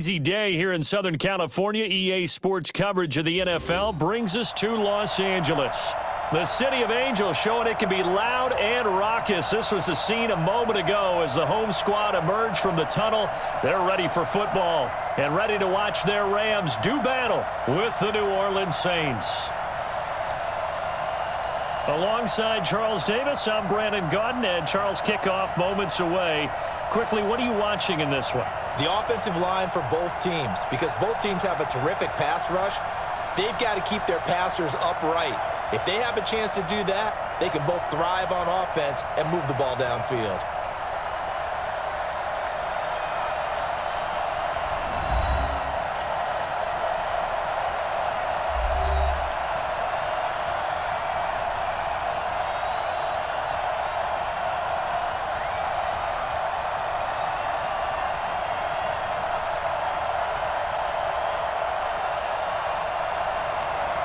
Easy day here in Southern California. EA Sports coverage of the NFL brings us to Los Angeles. The City of Angels showing it can be loud and raucous. This was the scene a moment ago as the home squad emerged from the tunnel. They're ready for football and ready to watch their Rams do battle with the New Orleans Saints. Alongside Charles Davis, I'm Brandon Gaudin, and Charles, kickoff moments away. Quickly, what are you watching in this one? The offensive line for both teams, because both teams have a terrific pass rush. They've got to keep their passers upright. If they have a chance to do that, they can both thrive on offense and move the ball downfield.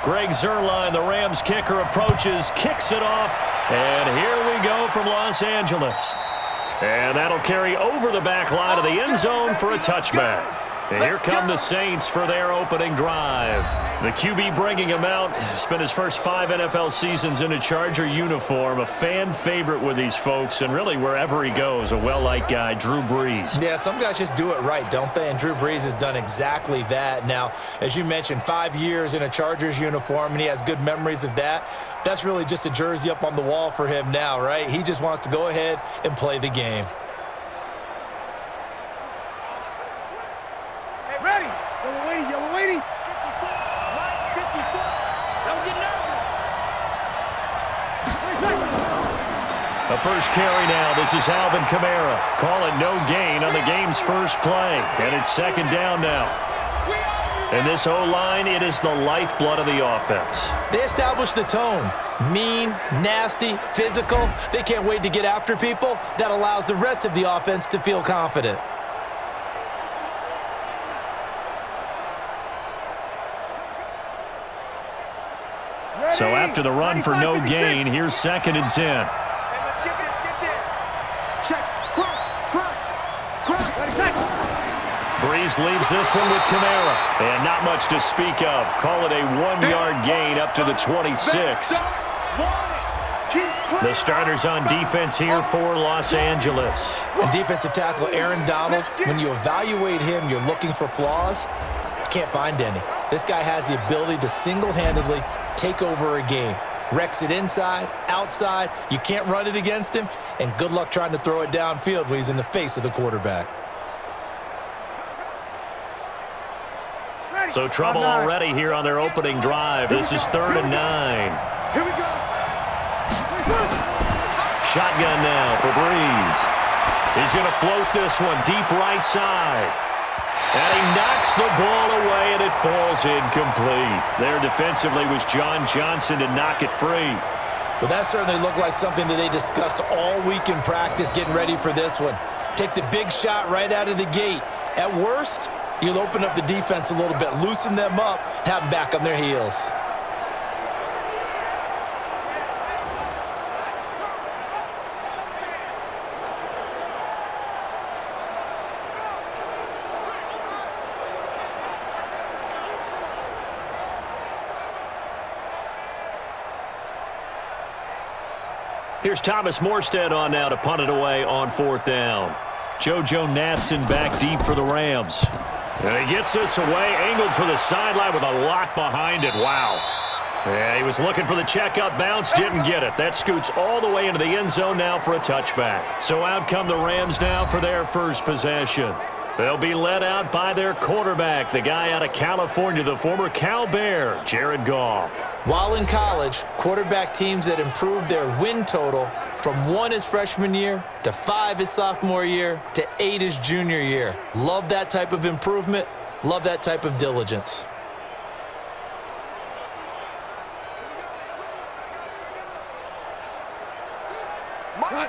Greg Zuerlein, the Rams kicker, approaches, kicks it off, and here we go from Los Angeles. And that'll carry over the back line of the end zone for a touchback. And here come the Saints for their opening drive. The QB bringing him out. Spent his first 5 NFL seasons in a Charger uniform. A fan favorite with these folks, and really wherever he goes, a well-liked guy, Drew Brees. Yeah, some guys just do it right, don't they? And Drew Brees has done exactly that. Now, as you mentioned, 5 years in a Chargers uniform, and he has good memories of that. That's really just a jersey up on the wall for him now, right? He just wants to go ahead and play the game. The first carry now. This is Alvin Kamara. Call it no gain on the game's first play. And it's second down now. And this O-line, it is the lifeblood of the offense. They establish the tone. Mean, nasty, physical. They can't wait to get after people. That allows the rest of the offense to feel confident. So after the run for no gain, here's second and 10. Brees leaves this one with Kamara. And not much to speak of. Call it a 1-yard gain up to the 26. The starters on defense here for Los Angeles. And defensive tackle Aaron Donald, when you evaluate him, you're looking for flaws. You can't find any. This guy has the ability to single-handedly take over a game. Wrecks it inside, outside. You can't run it against him. And good luck trying to throw it downfield when he's in the face of the quarterback. So trouble already here on their opening drive. This is 3rd and 9. Here we go. Shotgun now for Brees. He's going to float this one deep right side. And he knocks the ball away, and it falls incomplete. There defensively was John Johnson to knock it free. Well, that certainly looked like something that they discussed all week in practice getting ready for this one. Take the big shot right out of the gate. At worst, you'll open up the defense a little bit, loosen them up, have them back on their heels. Here's Thomas Morstead on now to punt it away on 4th down. JoJo Natson back deep for the Rams. And he gets this away, angled for the sideline with a lock behind it. Wow. Yeah, he was looking for the checkup bounce, didn't get it. That scoots all the way into the end zone now for a touchback. So out come the Rams now for their first possession. They'll be led out by their quarterback, the guy out of California, the former Cal Bear, Jared Goff. While in college, quarterback teams that improved their win total from 1 his freshman year to 5 his sophomore year to 8 his junior year. Love that type of improvement. Love that type of diligence.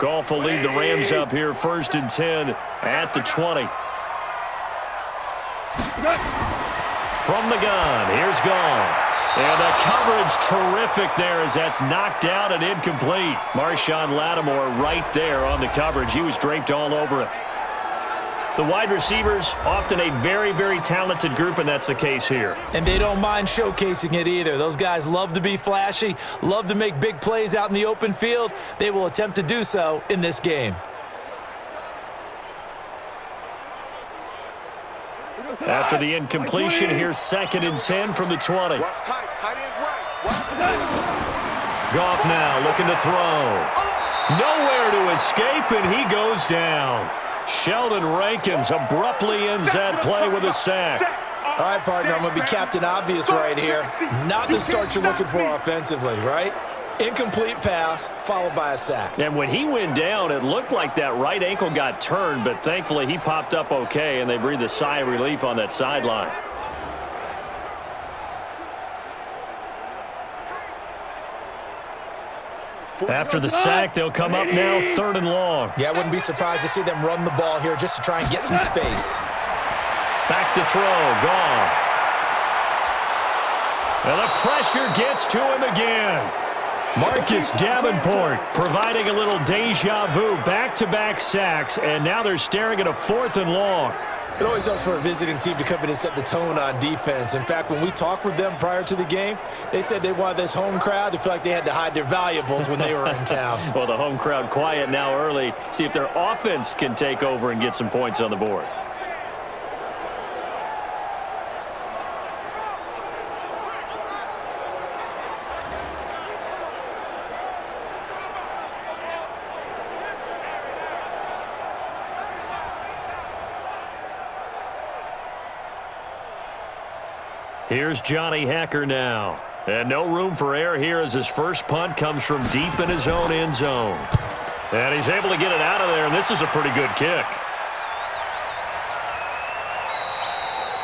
Goff will lead the Rams up here 1st and 10 at the 20. From the gun, here's Goff. And the coverage terrific there as that's knocked down and incomplete. Marshawn Lattimore right there on the coverage. He was draped all over it. The wide receivers, often a very, very talented group, and that's the case here. And they don't mind showcasing it either. Those guys love to be flashy, love to make big plays out in the open field. They will attempt to do so in this game. After the incompletion, here's 2nd and 10 from the 20. Goff now looking to throw. Nowhere to escape, and he goes down. Sheldon Rankins abruptly ends that play with a sack. All right, partner, I'm going to be Captain Obvious right here. Not the start you're looking for offensively, right? Incomplete pass, followed by a sack. And when he went down, it looked like that right ankle got turned, but thankfully he popped up okay, and they breathed a sigh of relief on that sideline. After the sack, they'll come up now 3rd and long. Yeah, I wouldn't be surprised to see them run the ball here just to try and get some space. Back to throw, Goff. And the pressure gets to him again. Marcus Davenport providing a little deja vu, back-to-back sacks, and now they're staring at a 4th and long. It always helps for a visiting team to come in and set the tone on defense. In fact, when we talked with them prior to the game, they said they wanted this home crowd to feel like they had to hide their valuables when they were in town. Well, the home crowd quiet now early. See if their offense can take over and get some points on the board. Here's Johnny Hacker now. And no room for error here as his first punt comes from deep in his own end zone. And he's able to get it out of there, and this is a pretty good kick.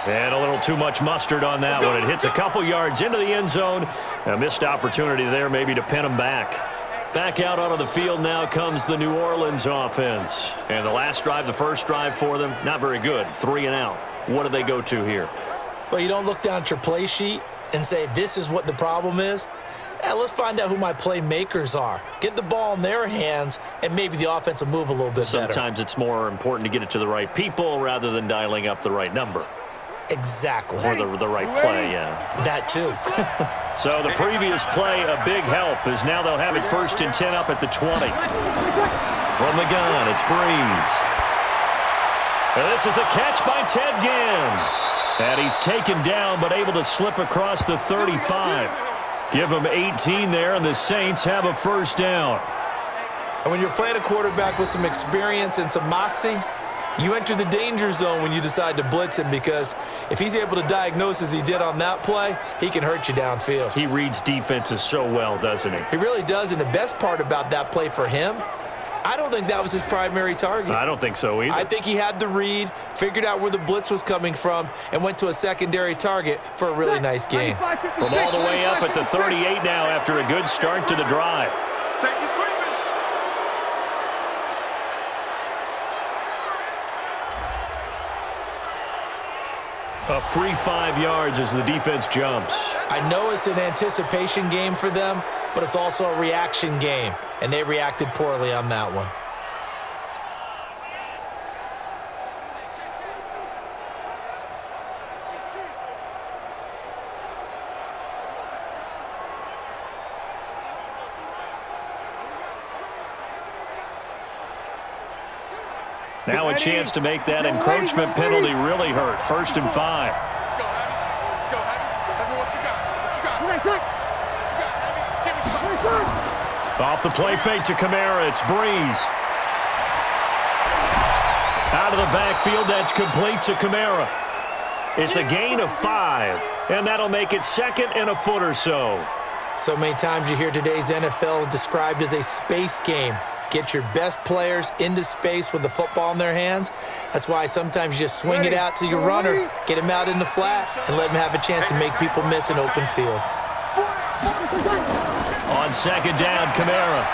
And a little too much mustard on that one. It hits a couple yards into the end zone. A missed opportunity there maybe to pin him back. Back out onto the field now comes the New Orleans offense. And the last drive, the first drive for them, not very good. 3 and out. What do they go to here? Well, you don't look down at your play sheet and say, this is what the problem is. Let's find out who my playmakers are. Get the ball in their hands, and maybe the offense will move a little bit better. Sometimes it's more important to get it to the right people rather than dialing up the right number. Exactly. Or the right play, yeah. That too. So the previous play, a big help, as now they'll have it 1st and 10 up at the 20. From the gun, it's Breeze. And this is a catch by Ted Ginn. And he's taken down, but able to slip across the 35. Give him 18 there, and the Saints have a 1st down. And when you're playing a quarterback with some experience and some moxie, you enter the danger zone when you decide to blitz him, because if he's able to diagnose as he did on that play, he can hurt you downfield. He reads defenses so well, doesn't he? He really does, and the best part about that play for him, I don't think that was his primary target. I don't think so either. I think he had the read, figured out where the blitz was coming from, and went to a secondary target for a really nice gain. From all the way up at the 38 now after a good start to the drive. A free 5 yards as the defense jumps. I know it's an anticipation game for them, but it's also a reaction game, and they reacted poorly on that one. Now a chance to make that encroachment penalty really hurt. 1st and 5. Let's go, Heavy. Let's go, Heavy. Heavy, what you got? What you got? What you got, Heavy? Give me something. Off the play fake to Kamara. It's Breeze. Out of the backfield, that's complete to Kamara. It's a gain of 5, and that'll make it 2nd and a foot or so. So many times you hear today's NFL described as a space game. Get your best players into space with the football in their hands. That's why sometimes you just swing it out to your runner, get him out in the flat, and let him have a chance to make people miss an open field. On 2nd down, Kamara.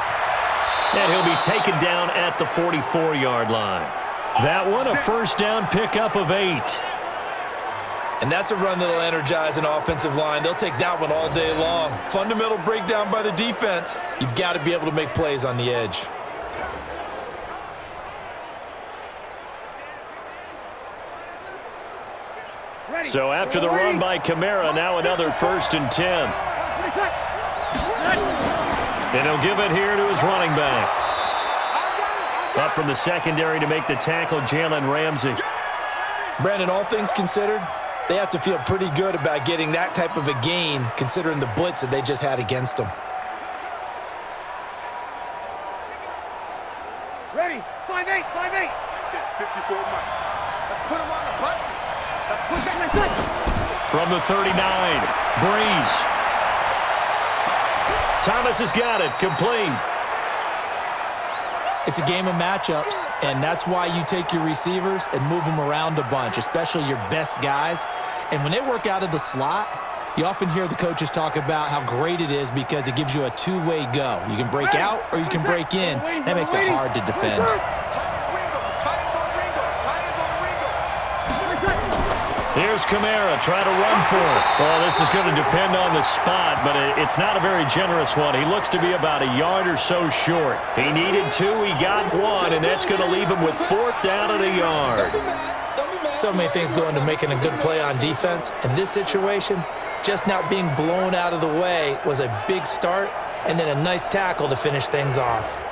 And he'll be taken down at the 44-yard line. That one, a 1st down pickup of 8. And that's a run that'll energize an offensive line. They'll take that one all day long. Fundamental breakdown by the defense. You've got to be able to make plays on the edge. So after the run by Kamara, now another 1st and 10. And he'll give it here to his running back. Up from the secondary to make the tackle, Jalen Ramsey. Brandon, all things considered, they have to feel pretty good about getting that type of a gain considering the blitz that they just had against them. Ready? 5-8, 5-8. 54 Mike. Let's put him on the buses. Let's put that. From the 39, Breeze. Thomas has got it, complete. It's a game of matchups, and that's why you take your receivers and move them around a bunch, especially your best guys. And when they work out of the slot, you often hear the coaches talk about how great it is because it gives you a two-way go. You can break out or you can break in. That makes it hard to defend. Here's Kamara, try to run for it. Well, this is going to depend on the spot, but it's not a very generous one. He looks to be about a yard or so short. He needed 2, he got 1, and that's going to leave him with 4th down and a yard. So many things go into making a good play on defense. In this situation, just not being blown out of the way was a big start, and then a nice tackle to finish things off.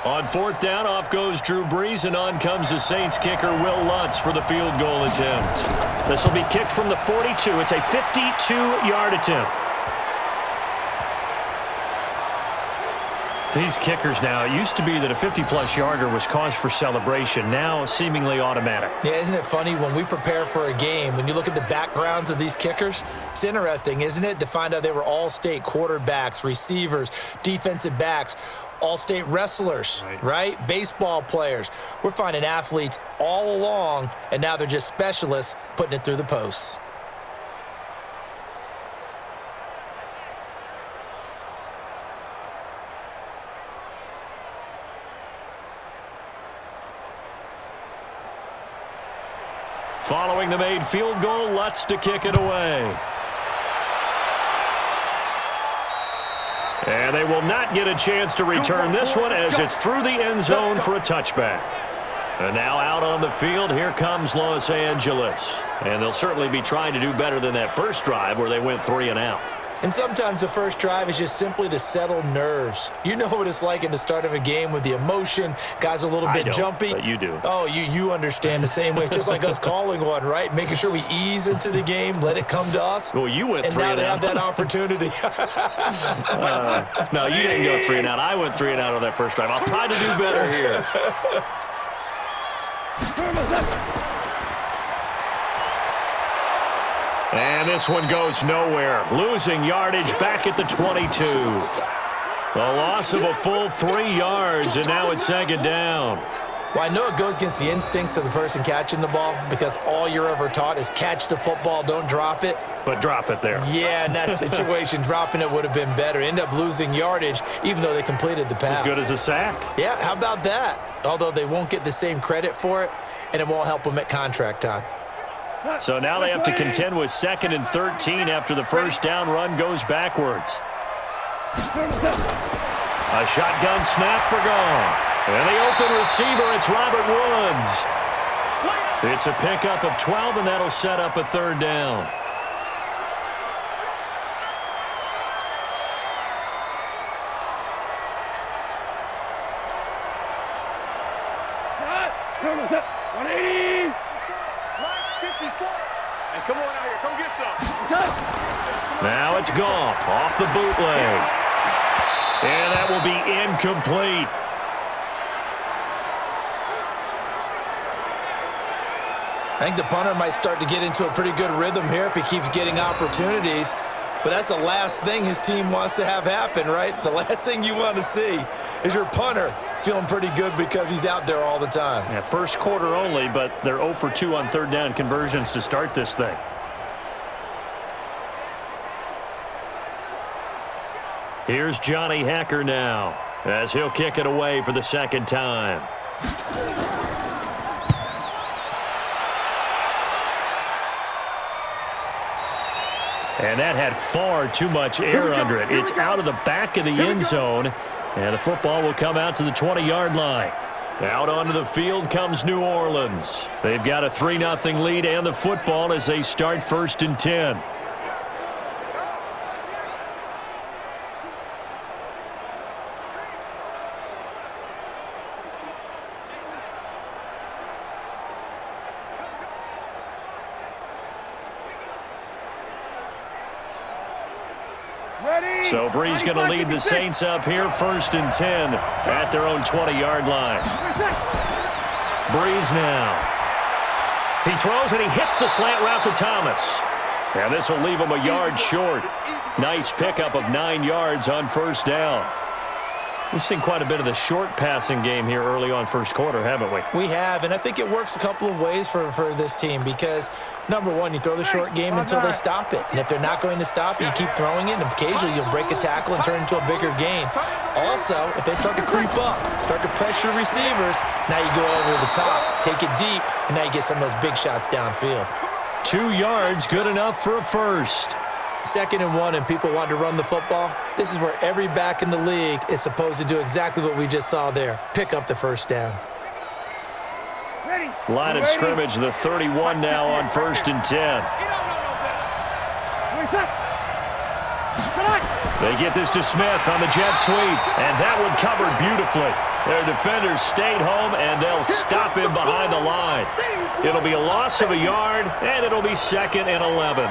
On 4th down, off goes Drew Brees, and on comes the Saints kicker, Will Lutz, for the field goal attempt. This will be kicked from the 42. It's a 52-yard attempt. These kickers now, it used to be that a 50-plus yarder was cause for celebration. Now, seemingly automatic. Yeah, isn't it funny when we prepare for a game, when you look at the backgrounds of these kickers, it's interesting, isn't it, to find out they were all-state quarterbacks, receivers, defensive backs, all-state wrestlers, right? Baseball players. We're finding athletes all along, and now they're just specialists putting it through the posts. Following the made field goal, Lutz to kick it away. And they will not get a chance to return this one as it's through the end zone for a touchback. And now out on the field, here comes Los Angeles. And they'll certainly be trying to do better than that first drive where they went 3 and out. And sometimes the first drive is just simply to settle nerves. You know what it's like at the start of a game with the emotion. Guys a little bit jumpy. But you do. Oh, you understand the same way. It's just like us calling one, right? Making sure we ease into the game, let it come to us. Well, you went 3 and out. And now they have that opportunity. No, you didn't go 3 and out. I went 3 and out on that first drive. I'll try to do better here. And this one goes nowhere. Losing yardage back at the 22. A loss of a full 3 yards, and now it's 2nd down. Well, I know it goes against the instincts of the person catching the ball because all you're ever taught is catch the football, don't drop it. But drop it there. Yeah, in that situation, dropping it would have been better. End up losing yardage, even though they completed the pass. As good as a sack. Yeah, how about that? Although they won't get the same credit for it, and it won't help them at contract time. So now they have to contend with 2nd and 13 after the first down run goes backwards. A shotgun snap for Goff. And the open receiver, it's Robert Woods. It's a pickup of 12, and that'll set up a 3rd down. Come on out here. Come get some. Now it's Goff off the bootleg. And that will be incomplete. I think the punter might start to get into a pretty good rhythm here if he keeps getting opportunities. But that's the last thing his team wants to have happen, right? The last thing you want to see is your punter feeling pretty good because he's out there all the time. Yeah, first quarter only, but they're 0 for 2 on 3rd down conversions to start this thing. Here's Johnny Hacker now as he'll kick it away for the 2nd time. And that had far too much air under it. It's out of the back of the end zone, and the football will come out to the 20-yard line. Out onto the field comes New Orleans. They've got a 3-0 lead and the football as they start 1st and 10. So Brees going to lead the Saints up here 1st and 10 at their own 20-yard line. Brees now. He throws and he hits the slant route to Thomas. And this will leave him a yard short. Nice pickup of 9 yards on 1st down. We've seen quite a bit of the short passing game here early on 1st quarter, haven't we? We have, and I think it works a couple of ways for this team because, number one, you throw the short game until they stop it. And if they're not going to stop it, you keep throwing it, and occasionally you'll break a tackle and turn it into a bigger gain. Also, if they start to creep up, start to pressure receivers, now you go over the top, take it deep, and now you get some of those big shots downfield. 2 yards, good enough for a first. 2nd and 1 and people want to run the football. This is where every back in the league is supposed to do exactly what we just saw there. Pick up the 1st down. Line of scrimmage, the 31 now on 1st and 10. They get this to Smith on the jet sweep, and that one covered beautifully. Their defenders stayed home, and they'll stop him behind the line. It'll be a loss of a yard, and it'll be 2nd and 11.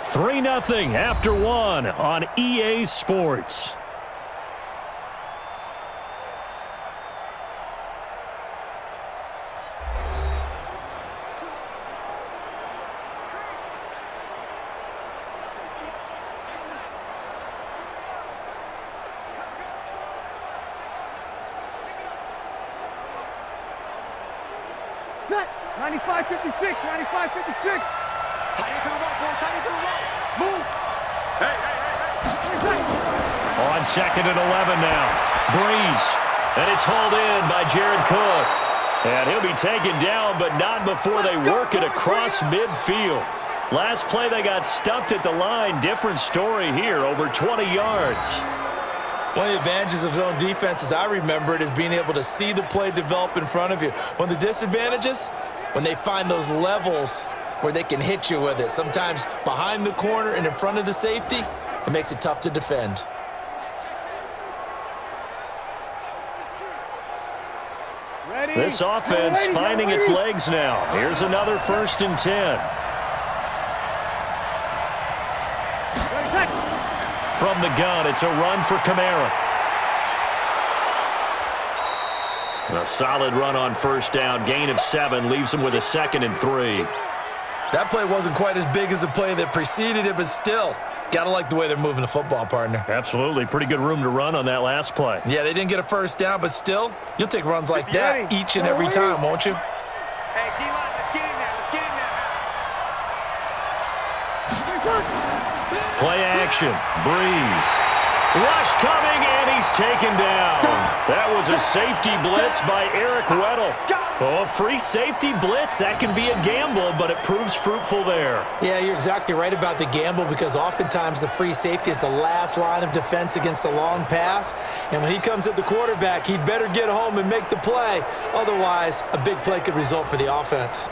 Three 3-0 after 1 on EA Sports. Set. 95-56, 95-56. Tight into the rock, boy. Tight into the rock. Move. Hey. On 2nd and 11 now. Brees. And it's hauled in by Jared Cook. And he'll be taken down, but not before they work it across midfield. Last play, they got stuffed at the line. Different story here, over 20 yards. One of the advantages of zone defense, as I remember it, is being able to see the play develop in front of you. One of the disadvantages, when they find those levels where they can hit you with it, sometimes behind the corner and in front of the safety, it makes it tough to defend. Ready. This offense finding its legs now. Here's another 1st and 10. From the gun, it's a run for Kamara. A solid run on 1st down. Gain of 7 leaves him with a 2nd and 3. That play wasn't quite as big as the play that preceded it, but still, gotta like the way they're moving the football, partner. Absolutely. Pretty good room to run on that last play. Yeah, they didn't get a 1st down, but still, you'll take runs like that each and every time, won't you? Hey, D-line, let's get in there. Let's get in there. Play action. Brees. Rush coming, and he's taken down. That was a safety blitz by Eric Weddle. Oh, free safety blitz, that can be a gamble, but it proves fruitful there. Yeah, you're exactly right about the gamble because oftentimes the free safety is the last line of defense against a long pass. And when he comes at the quarterback, he'd better get home and make the play. Otherwise, a big play could result for the offense.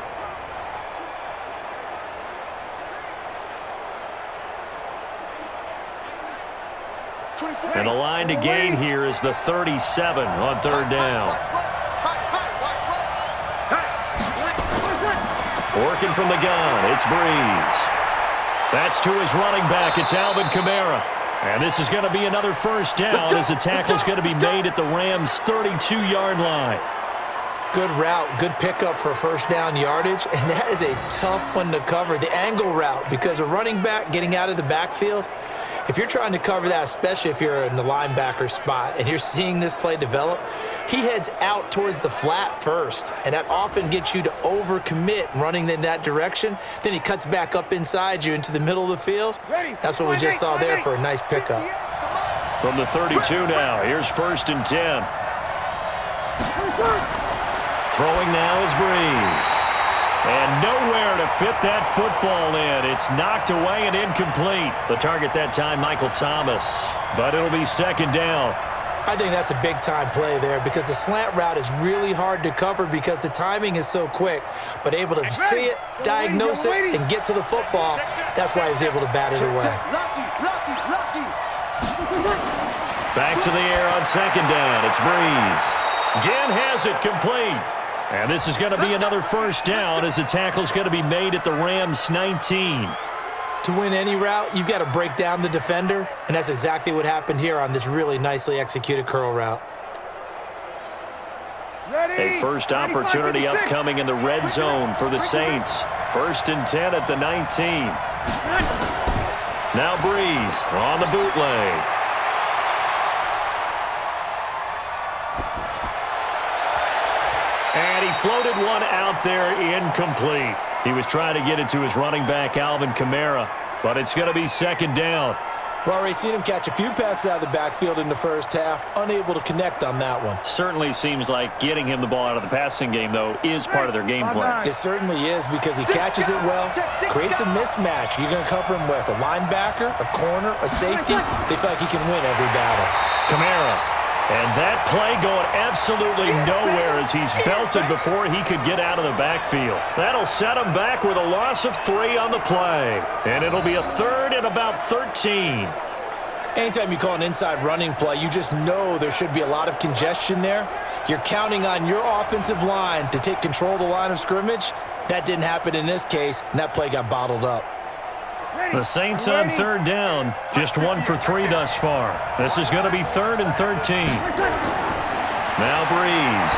And the line to gain here is the 37 on 3rd down. Working from the gun, it's Brees. That's to his running back, it's Alvin Kamara. And this is going to be another 1st down as the tackle is going to be made at the Rams' 32-yard line. Good route, good pickup for 1st down yardage, and that is a tough one to cover, the angle route, because a running back getting out of the backfield, if you're trying to cover that, especially if you're in the linebacker spot and you're seeing this play develop, he heads out towards the flat first, and that often gets you to overcommit running in that direction. Then he cuts back up inside you into the middle of the field. That's what we just saw there for a nice pickup. From the 32 now, here's 1st and 10. Throwing now is Breeze. And nowhere to fit that football in. It's knocked away and incomplete. The target that time, Michael Thomas. But it'll be 2nd down. I think that's a big-time play there because the slant route is really hard to cover because the timing is so quick. But able to see it, diagnose it, and get to the football, that's why he was able to bat it away. Back to the air on 2nd down. It's Breeze. Again has it complete. And this is going to be another 1st down as the tackle's going to be made at the Rams' 19. To win any route, you've got to break down the defender, and that's exactly what happened here on this really nicely executed curl route. A first opportunity upcoming in the red zone for the Saints. 1st and 10 at the 19. Now Breeze on the bootleg. And he floated one out there incomplete. He was trying to get it to his running back, Alvin Kamara, but it's going to be 2nd down. Well, already seen him catch a few passes out of the backfield in the first half, unable to connect on that one. Certainly seems like getting him the ball out of the passing game, though, is part of their game plan. It certainly is because he catches it well, creates a mismatch. You're going to cover him with a linebacker, a corner, a safety. They feel like he can win every battle. Kamara. And that play going absolutely nowhere as he's belted before he could get out of the backfield. That'll set him back with a loss of 3 on the play. And it'll be a 3rd and about 13. Anytime you call an inside running play, you just know there should be a lot of congestion there. You're counting on your offensive line to take control of the line of scrimmage. That didn't happen in this case, and that play got bottled up. The Saints on 3rd down, just 1 for 3 thus far. This is going to be 3rd and 13. Now Breeze.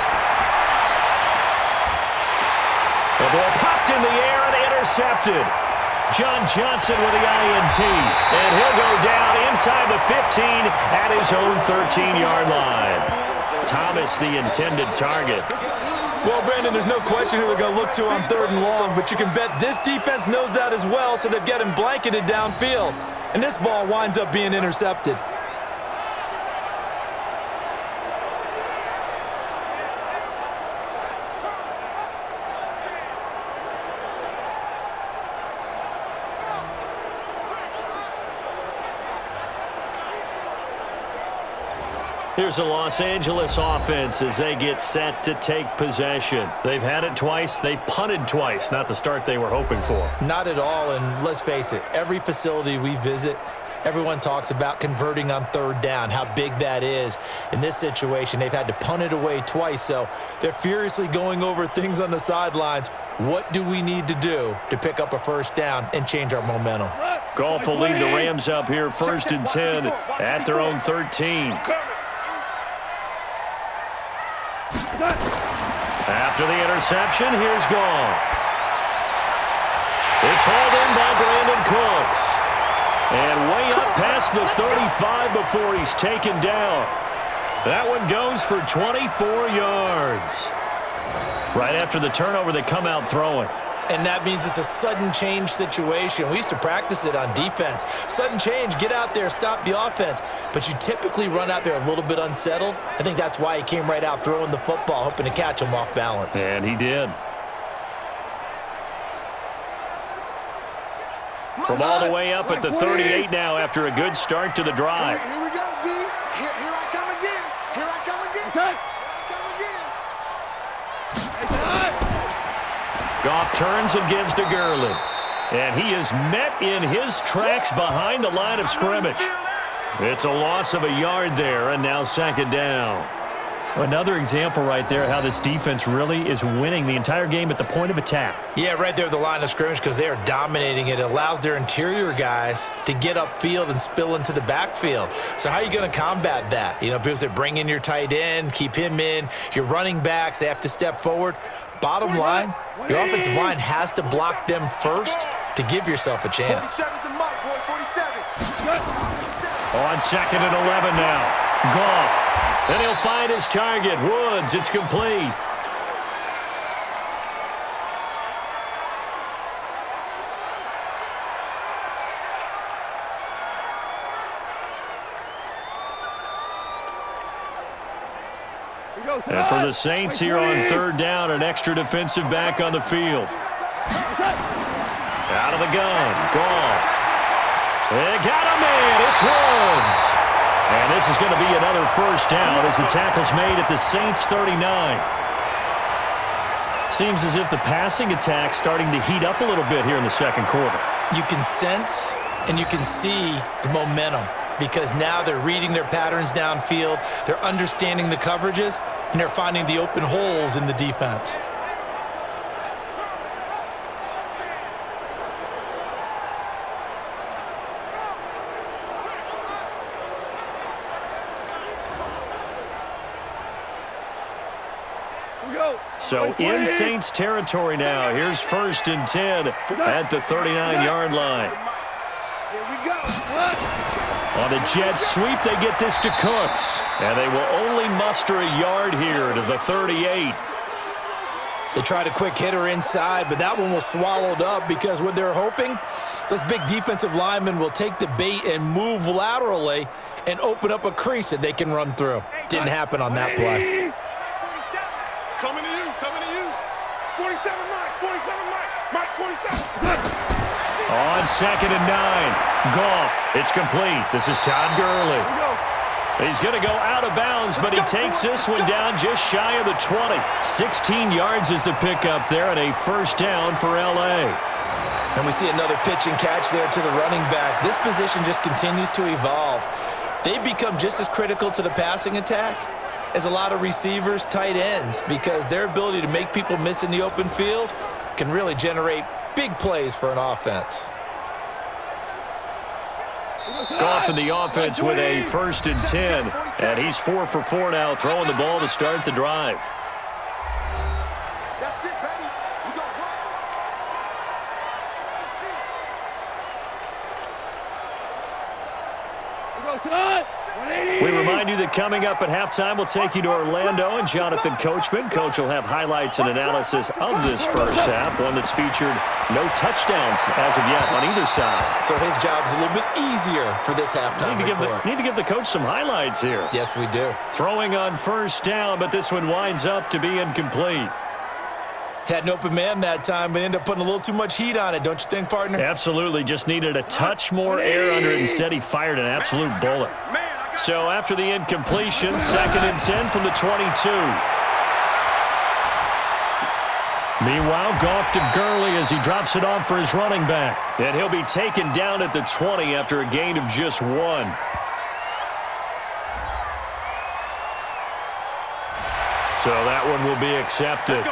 The ball popped in the air and intercepted. John Johnson with the INT. And he'll go down inside the 15 at his own 13-yard line. Thomas, the intended target. Well, Brandon, there's no question who they're going to look to on 3rd and long, but you can bet this defense knows that as well, so they've got him blanketed downfield. And this ball winds up being intercepted. Here's a Los Angeles offense as they get set to take possession. They've had it twice. They've punted twice. Not the start they were hoping for. Not at all, and let's face it, every facility we visit, everyone talks about converting on 3rd down, how big that is. In this situation, they've had to punt it away twice, so they're furiously going over things on the sidelines. What do we need to do to pick up a 1st down and change our momentum? Goff will lead the Rams up here 1st and 10 at their own 13. After the interception, here's Goff. It's hauled in by Brandon Cooks. And way up past the 35 before he's taken down. That one goes for 24 yards. Right after the turnover, they come out throwing. And that means it's a sudden change situation. We used to practice it on defense. Sudden change, get out there, stop the offense. But you typically run out there a little bit unsettled. I think that's why he came right out throwing the football, hoping to catch him off balance. And he did. From all the way up at the 38 now after a good start to the drive. Here we go, D. Here I come again. Here I come again. Okay. Goff turns and gives to Gurley. And he is met in his tracks behind the line of scrimmage. It's a loss of a yard there, and now 2nd down. Another example right there how this defense really is winning the entire game at the point of attack. Yeah, right there at the line of scrimmage because they are dominating it. It allows their interior guys to get upfield and spill into the backfield. So how are you going to combat that? You know, because they bring in your tight end, keep him in. Your running backs, they have to step forward. Bottom line, your offensive line has to block them first to give yourself a chance. 47's the mark, boy, 47. On 2nd and 11 now. Goff. And he'll find his target. Woods, it's complete. And for the Saints here on third down, an extra defensive back on the field. Out of the gun, Goff. They got him in. It's Woods. And this is going to be another first down as the tackle's made at the Saints' 39. Seems as if the passing attack's starting to heat up a little bit here in the second quarter. You can sense and you can see the momentum because now they're reading their patterns downfield, they're understanding the coverages, and they're finding the open holes in the defense. So in Saints territory now. Here's 1st and 10 at the 39-yard line. Here we go. On the jet sweep, they get this to Cooks. And they will only muster a yard here to the 38. They tried a quick hitter inside, but that one was swallowed up because what they're hoping, those big defensive linemen will take the bait and move laterally and open up a crease that they can run through. Didn't happen on that play. Coming to you. 47, Mike. 47, Mike. 47. On 2nd and 9. Goff. It's complete. This is Todd Gurley. He's going to go out of bounds, but he takes this one down just shy of the 20. 16 yards is the pickup there and a first down for L.A. And we see another pitch and catch there to the running back. This position just continues to evolve. They've become just as critical to the passing attack as a lot of receivers, tight ends, because their ability to make people miss in the open field can really generate big plays for an offense. Goff in the offense with a 1st and 10, and he's 4 for 4 now, throwing the ball to start the drive. That's it, baby. We go. We remind you that coming up at halftime, we'll take you to Orlando and Jonathan Coachman. Coach will have highlights and analysis of this first half, one that's featured no touchdowns as of yet on either side. So his job's a little bit easier for this halftime report. Need to give the coach some highlights here. Yes, we do. Throwing on first down, but this one winds up to be incomplete. Had an open man that time, but ended up putting a little too much heat on it, don't you think, partner? Absolutely. Just needed a touch more air under it. Instead, he fired an absolute bullet. So after the incompletion, 2nd and 10 from the 22. Meanwhile, Goff to Gurley as he drops it off for his running back. And he'll be taken down at the 20 after a gain of just 1. So that one will be accepted.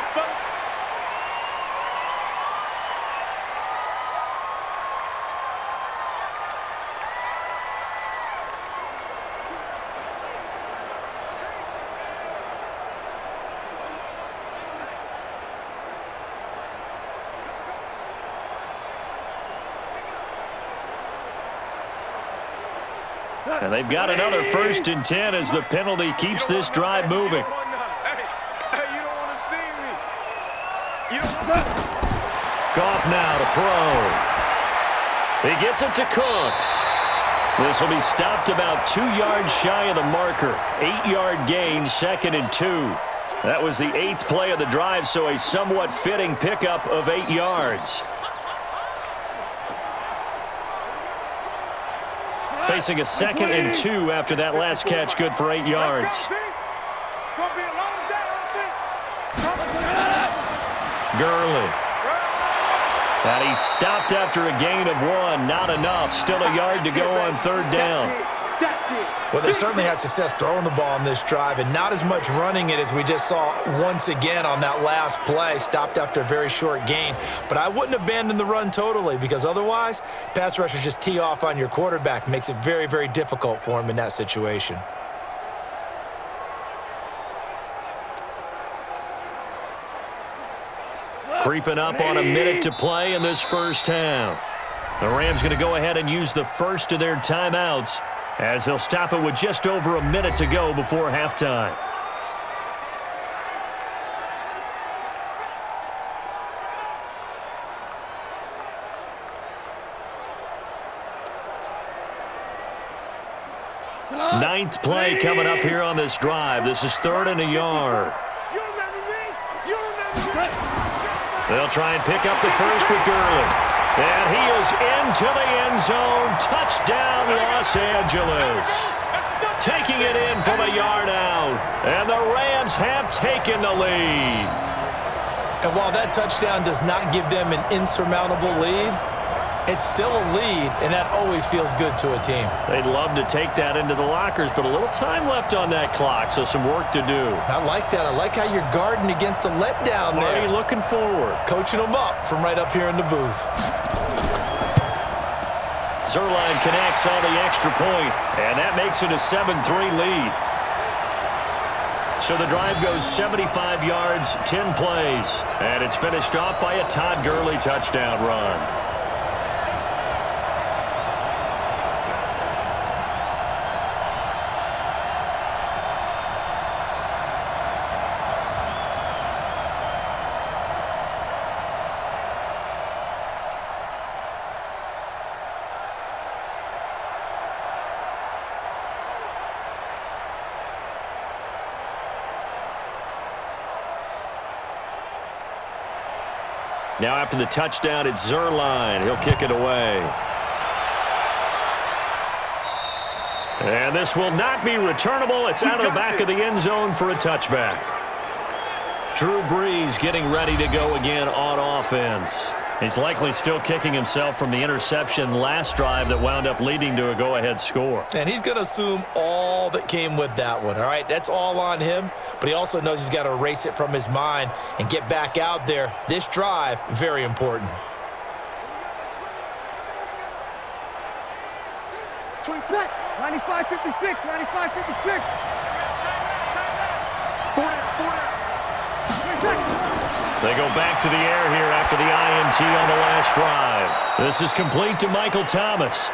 And they've got another 1st and 10 as the penalty keeps this drive moving. Hey, you don't want to see me. Goff now to throw. He gets it to Cooks. This will be stopped about 2 yards shy of the marker. 8-yard gain, 2nd and 2. That was the 8th play of the drive, so a somewhat fitting pickup of 8 yards. Facing a 2nd and 2 after that last catch, good for 8 yards. Gurley. And he stopped after a gain of 1. Not enough. Still a yard to go on 3rd down. Well, they certainly had success throwing the ball on this drive and not as much running it as we just saw once again on that last play. Stopped after a very short gain. But I wouldn't abandon the run totally because otherwise, pass rushers just tee off on your quarterback. Makes it very, very difficult for him in that situation. Creeping up on a minute to play in this first half. The Rams going to go ahead and use the first of their timeouts as they'll stop it with just over a minute to go before halftime. Ninth play coming up here on this drive. This is 3rd and a yard. They'll try and pick up the first with Gurley. And he is into the end zone. Touchdown, Los Angeles. Taking it in from a yard out. And the Rams have taken the lead. And while that touchdown does not give them an insurmountable lead, it's still a lead, and that always feels good to a team. They'd love to take that into the lockers, but a little time left on that clock, so some work to do. I like that. I like how you're guarding against a letdown there. Marty looking forward. Coaching them up from right up here in the booth. Zuerlein connects on the extra point, and that makes it a 7-3 lead. So the drive goes 75 yards, 10 plays, and it's finished off by a Todd Gurley touchdown run. Now after the touchdown, it's Zuerlein. He'll kick it away. And this will not be returnable. It's out of the back of the end zone for a touchback. Drew Brees getting ready to go again on offense. He's likely still kicking himself from the interception last drive that wound up leading to a go-ahead score. And he's going to assume all that came with that one, all right? That's all on him, but he also knows he's got to erase it from his mind and get back out there. This drive, very important. 26, 95-56, 95-56. They go back to the air here after the INT on the last drive. This is complete to Michael Thomas.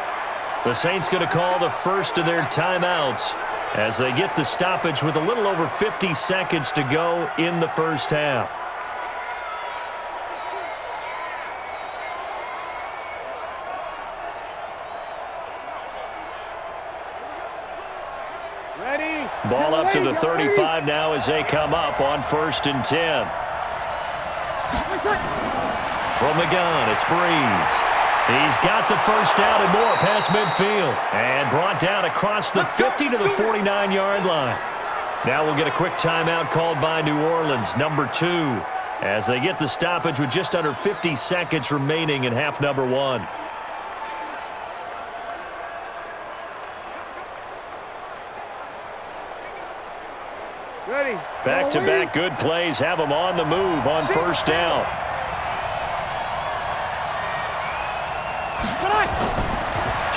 The Saints going to call the first of their timeouts as they get the stoppage with a little over 50 seconds to go in the first half. Ready. Ball up to the 35 now as they come up on 1st and 10. From the gun, it's Brees. He's got the first down and more past midfield. And brought down across the 50 to the 49-yard line. Now we'll get a quick timeout called by New Orleans, number 2, as they get the stoppage with just under 50 seconds remaining in half number 1. Ready. Back-to-back good plays have them on the move on 1st down.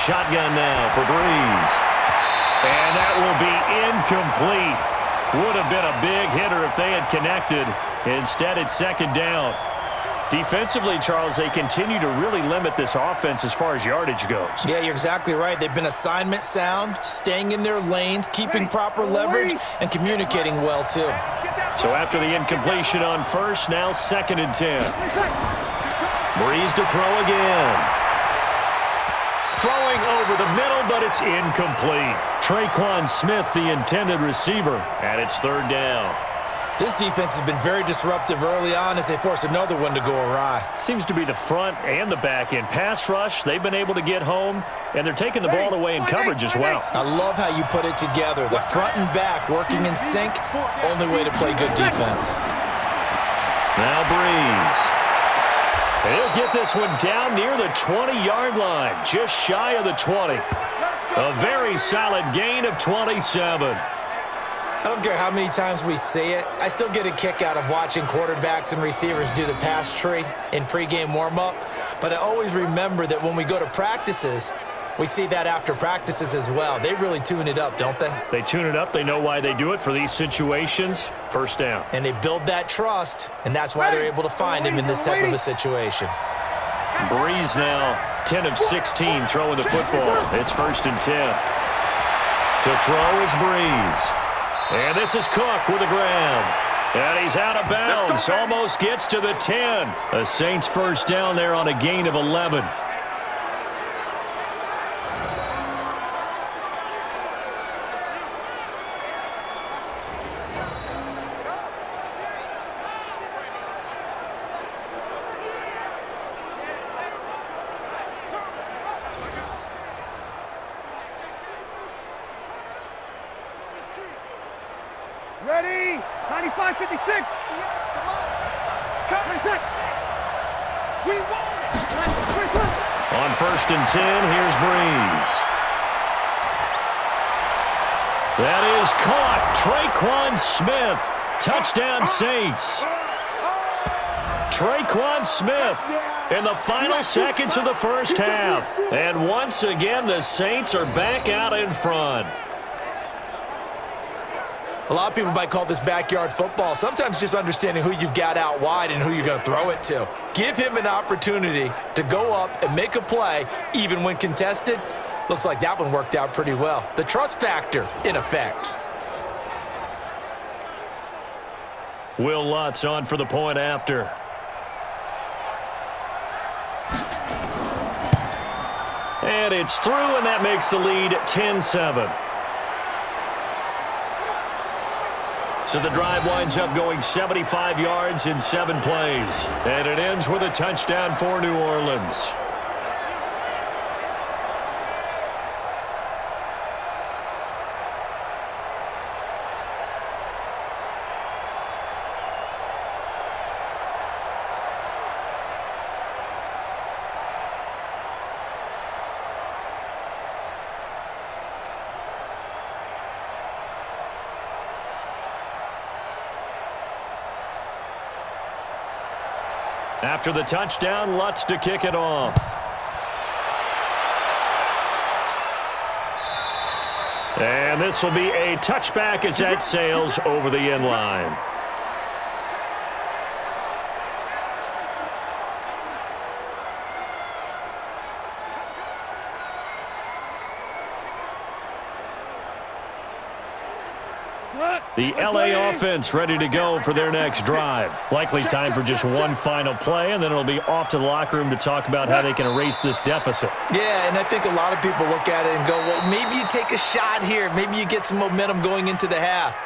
Shotgun now for Brees. And that will be incomplete. Would have been a big hitter if they had connected. Instead, it's 2nd down. Defensively, Charles, they continue to really limit this offense as far as yardage goes. Yeah, you're exactly right. They've been assignment sound, staying in their lanes, keeping proper leverage, and communicating well, too. So after the incompletion on 1st, now 2nd and 10. Brees to throw again. Throwing over the middle, but it's incomplete. Traquan Smith, the intended receiver, and it's 3rd down. This defense has been very disruptive early on as they force another one to go awry. Seems to be the front and the back end. Pass rush, they've been able to get home, and they're taking the ball away in coverage as well. I love how you put it together. The front and back working in sync, only way to play good defense. Now Brees. He'll get this one down near the 20-yard line, just shy of the 20. A very solid gain of 27. I don't care how many times we say it, I still get a kick out of watching quarterbacks and receivers do the pass tree in pregame warm-up. But I always remember that when we go to practices, we see that after practices as well. They really tune it up, don't they? They tune it up. They know why they do it for these situations. 1st down. And they build that trust, and that's why they're able to find him in this type of a situation. Brees now 10 of 16 throwing the football. It's 1st and 10. To throw is Brees. And this is Cook with the grab. And he's out of bounds. Almost gets to the 10. The Saints 1st down there on a gain of 11. Ready? 95, 56. Come on. Cut. 26. We won it. On 1st and 10, here's Breeze. That is caught. Traquan Smith. Touchdown, Saints. Traquan Smith in the final seconds of the first half. And once again, the Saints are back out in front. A lot of people might call this backyard football. Sometimes just understanding who you've got out wide and who you're going to throw it to. Give him an opportunity to go up and make a play, even when contested. Looks like that one worked out pretty well. The trust factor in effect. Will Lutz on for the point after. And it's through, and that makes the lead 10-7. So the drive winds up going 75 yards in 7 plays. And it ends with a touchdown for New Orleans. After the touchdown, Lutz to kick it off. And this will be a touchback as that sails over the end line. The LA offense ready to go for their next drive. Likely time for just one final play, and then it'll be off to the locker room to talk about how they can erase this deficit. Yeah, and I think a lot of people look at it and go, well, maybe you take a shot here. Maybe you get some momentum going into the half.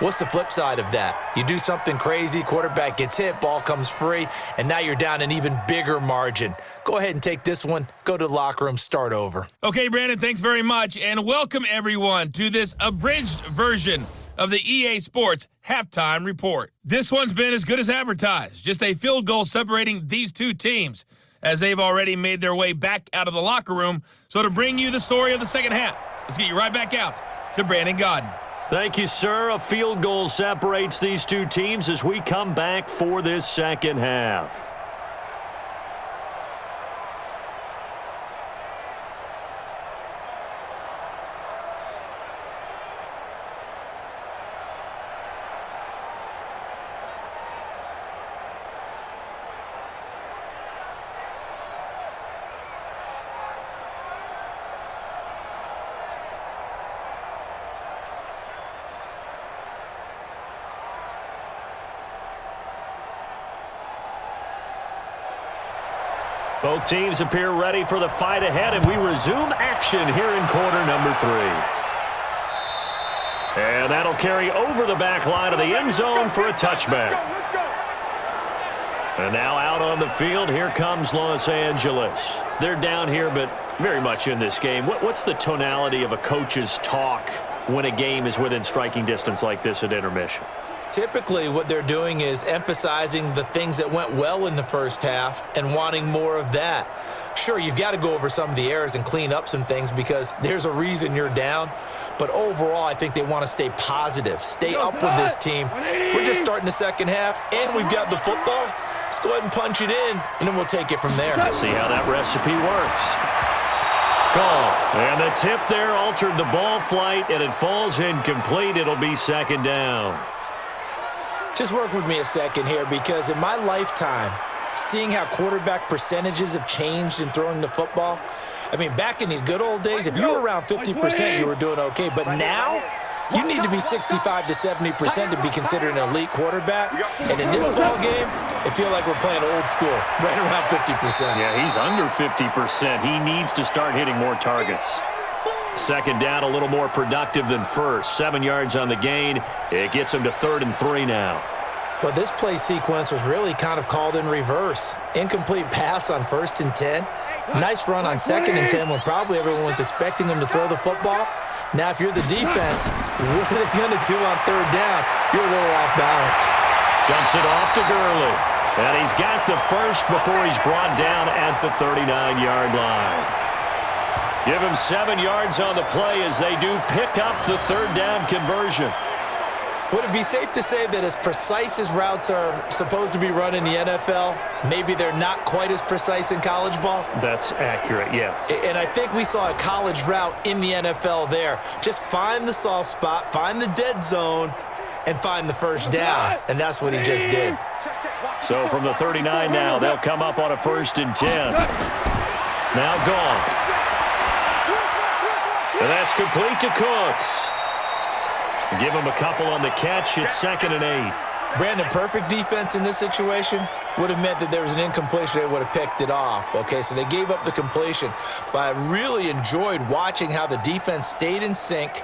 What's the flip side of that? You do something crazy, quarterback gets hit, ball comes free, and now you're down an even bigger margin. Go ahead and take this one, go to the locker room, start over. Okay, Brandon, thanks very much, and welcome everyone to this abridged version of the EA Sports Halftime Report. This one's been as good as advertised. Just a field goal separating these two teams as they've already made their way back out of the locker room. So to bring you the story of the second half, let's get you right back out to Brandon Godden. Thank you, sir. A field goal separates these two teams as we come back for this second half. Both teams appear ready for the fight ahead, and we resume action here in quarter number 3. And that'll carry over the back line of the end zone for a touchback. And now out on the field, here comes Los Angeles. They're down here, but very much in this game. What's the tonality of a coach's talk when a game is within striking distance like this at intermission? Typically, what they're doing is emphasizing the things that went well in the first half and wanting more of that. Sure, you've got to go over some of the errors and clean up some things because there's a reason you're down. But overall, I think they want to stay positive, stay up with this team. We're just starting the second half, and we've got the football. Let's go ahead and punch it in, and then we'll take it from there. See how that recipe works. Call. And the tip there altered the ball flight, and it falls incomplete. It'll be second down. Just work with me a second here because in my lifetime, seeing how quarterback percentages have changed in throwing the football, I mean, back in the good old days, if you were around 50%, you were doing okay. But now, you need to be 65 to 70% to be considered an elite quarterback. And in this ball game, it feels like we're playing old school, right around 50%. Yeah, he's under 50%. He needs to start hitting more targets. Second down, a little more productive than first. 7 yards on the gain. It gets him to 3rd and 3 now. Well, this play sequence was really kind of called in reverse. Incomplete pass on 1st and 10. Nice run on 2nd and 10 when probably everyone was expecting him to throw the football. Now, if you're the defense, what are they going to do on third down? You're a little off balance. Dumps it off to Gurley. And he's got the first before he's brought down at the 39-yard line. Give him 7 yards on the play as they do pick up the third down conversion. Would it be safe to say that as precise as routes are supposed to be run in the NFL, maybe they're not quite as precise in college ball? That's accurate, yeah. And I think we saw a college route in the NFL there. Just find the soft spot, find the dead zone, and find the first down. And that's what he just did. So from the 39 now, they'll come up on a 1st and 10. Now Goff. And that's complete to Cooks. Give him a couple on the catch. It's 2nd and 8. Brandon, perfect defense in this situation would have meant that there was an incompletion. They would have picked it off. Okay, so they gave up the completion. But I really enjoyed watching how the defense stayed in sync,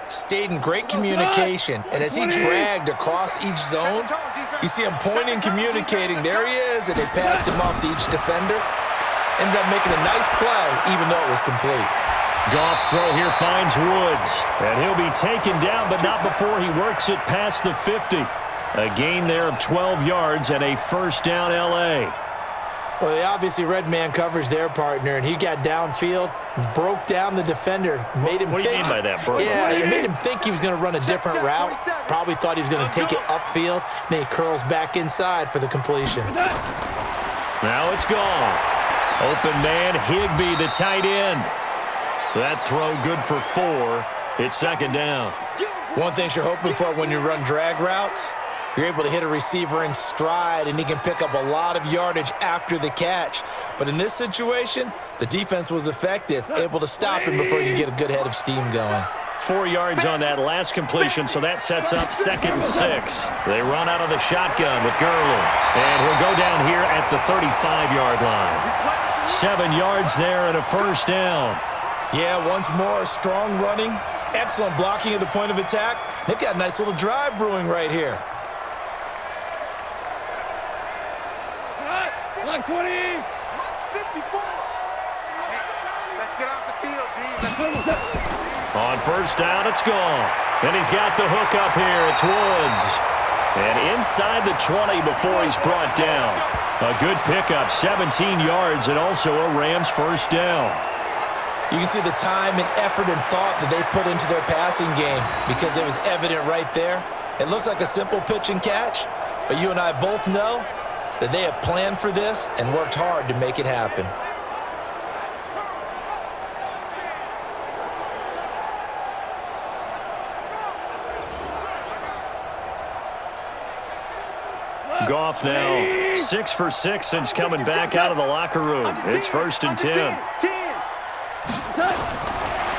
stayed in great communication. And as he dragged across each zone, you see him pointing, communicating. There he is, and they passed him off to each defender. Ended up making a nice play, even though it was complete. Goff's throw here finds Woods. And he'll be taken down, but not before he works it past the 50. A gain there of 12 yards and a 1st down L.A. Well, they obviously read man coverage their partner, and he got downfield, broke down the defender, made him What do you think. mean by that, bro? Yeah, he made him think he was going to run a different route. Probably thought he was going to take it upfield. Then he curls back inside for the completion. Now it's Goff. Open man, Higbee, the tight end. That throw good for 4. It's 2nd down. One thing you're hoping for when you run drag routes, you're able to hit a receiver in stride, and he can pick up a lot of yardage after the catch. But in this situation, the defense was effective, able to stop him before you get a good head of steam going. 4 yards on that last completion, so that sets up 2nd and 6. They run out of the shotgun with Gurley. And he'll go down here at the 35-yard line. 7 yards there and a 1st down. Yeah, once more, strong running, excellent blocking at the point of attack. They've got a nice little drive brewing right here. Like 20. 54. Hey, let's get off the field, D. On 1st down, it's Goff. And he's got the hook up here. It's Woods. And inside the 20 before he's brought down. A good pickup, 17 yards, and also a Rams 1st down. You can see the time and effort and thought that they put into their passing game because it was evident right there. It looks like a simple pitch and catch, but you and I both know that they have planned for this and worked hard to make it happen. Goff now 6 for 6 since coming back out of the locker room. It's 1st and 10.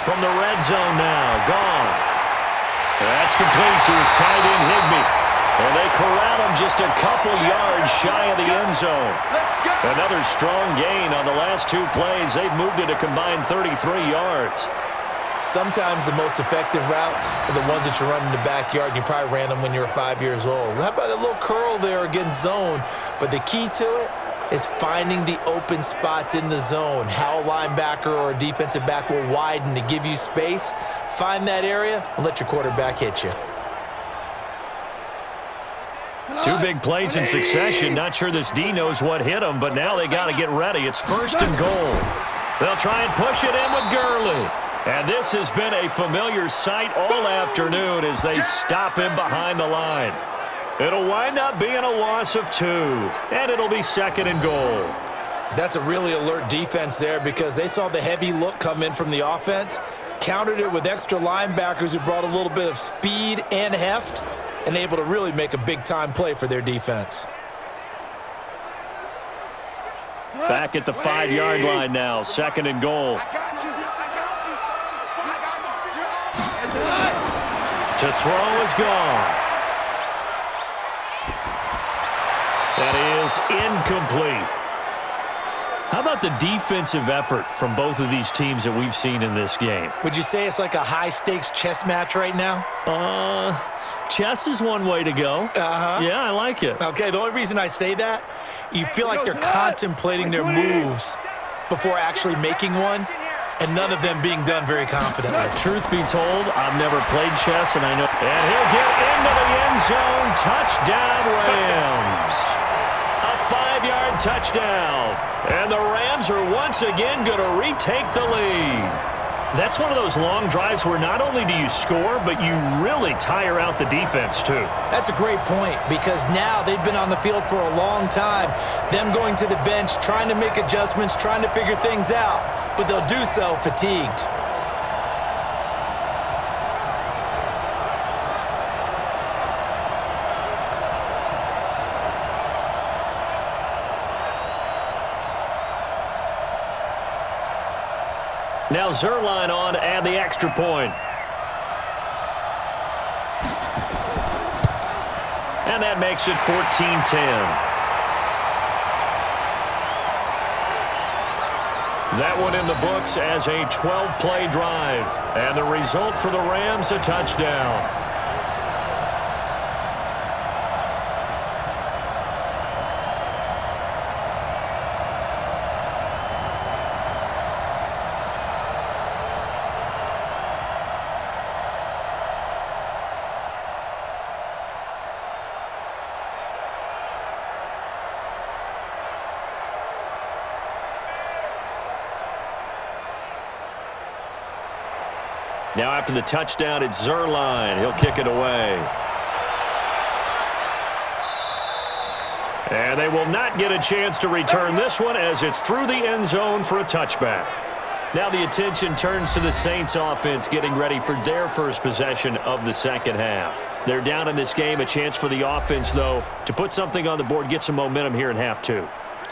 From the red zone now, Goff. That's complete to his tight end, Higbee. And they corral him just a couple yards shy of the end zone. Another strong gain on the last 2 plays. They've moved it a combined 33 yards. Sometimes the most effective routes are the ones that you run in the backyard, and you probably ran them when you were 5 years old. How about a little curl there against zone? But the key to it is finding the open spots in the zone. How a linebacker or a defensive back will widen to give you space. Find that area and let your quarterback hit you. 2 big plays in succession. Not sure this D knows what hit him, but now they got to get ready. It's 1st and goal. They'll try and push it in with Gurley. And this has been a familiar sight all afternoon as they stop him behind the line. It'll wind up being a loss of 2, and it'll be 2nd and goal. That's a really alert defense there because they saw the heavy look come in from the offense, countered it with extra linebackers who brought a little bit of speed and heft, and able to really make a big-time play for their defense. Back at the 5-yard line now, 2nd and goal. To throw is Goff. That is incomplete. How about the defensive effort from both of these teams that we've seen in this game? Would you say it's like a high-stakes chess match right now? Chess is one way to go. Uh-huh. Yeah, I like it. Okay, the only reason I say that, you feel like they're contemplating their moves before actually making one. and none of them being done very confidently. Truth be told, I've never played chess, and I know. And he'll get into the end zone. Touchdown, Rams. A 5-yard touchdown. And the Rams are once again going to retake the lead. That's one of those long drives where not only do you score, but you really tire out the defense, too. That's a great point, because now they've been on the field for a long time. Them going to the bench, trying to make adjustments, trying to figure things out, but they'll do so fatigued. Now Zerline on to add the extra point. And that makes it 14-10. That one in the books as a 12-play drive. And the result for the Rams, a touchdown. Now after the touchdown, it's Zerline. He'll kick it away. And they will not get a chance to return this one as it's through the end zone for a touchback. Now the attention turns to the Saints offense getting ready for their first possession of the second half. They're down in this game. A chance for the offense, though, to put something on the board, get some momentum here in half two.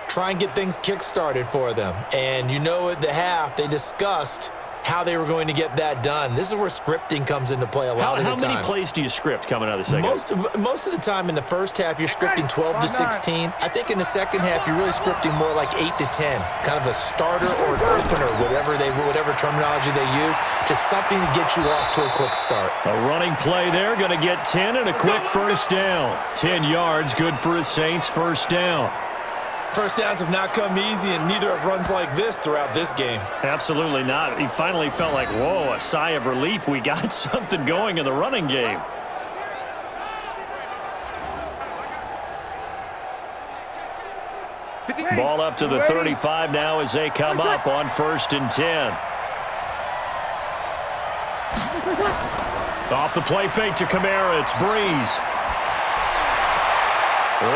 Try and get things kick-started for them. And you know at the half, they discussed how they were going to get that done. This is where scripting comes into play a lot of the time. How many plays do you script coming out of the second half? Most of the time in the first half, you're scripting 12 to 16. I think in the second half, you're really scripting more like 8 to 10. Kind of a starter or an opener, whatever terminology they use. Just something to get you off to a quick start. A running play there, going to get 10 and a quick first down. 10 yards, good for a Saints first down. First downs have not come easy, and neither have runs like this throughout this game. Absolutely not. He finally felt like, whoa, a sigh of relief. We got something going in the running game. Ball up to the 35 now as they come up on 1st and 10. Off the play fake to Kamara. It's Breeze.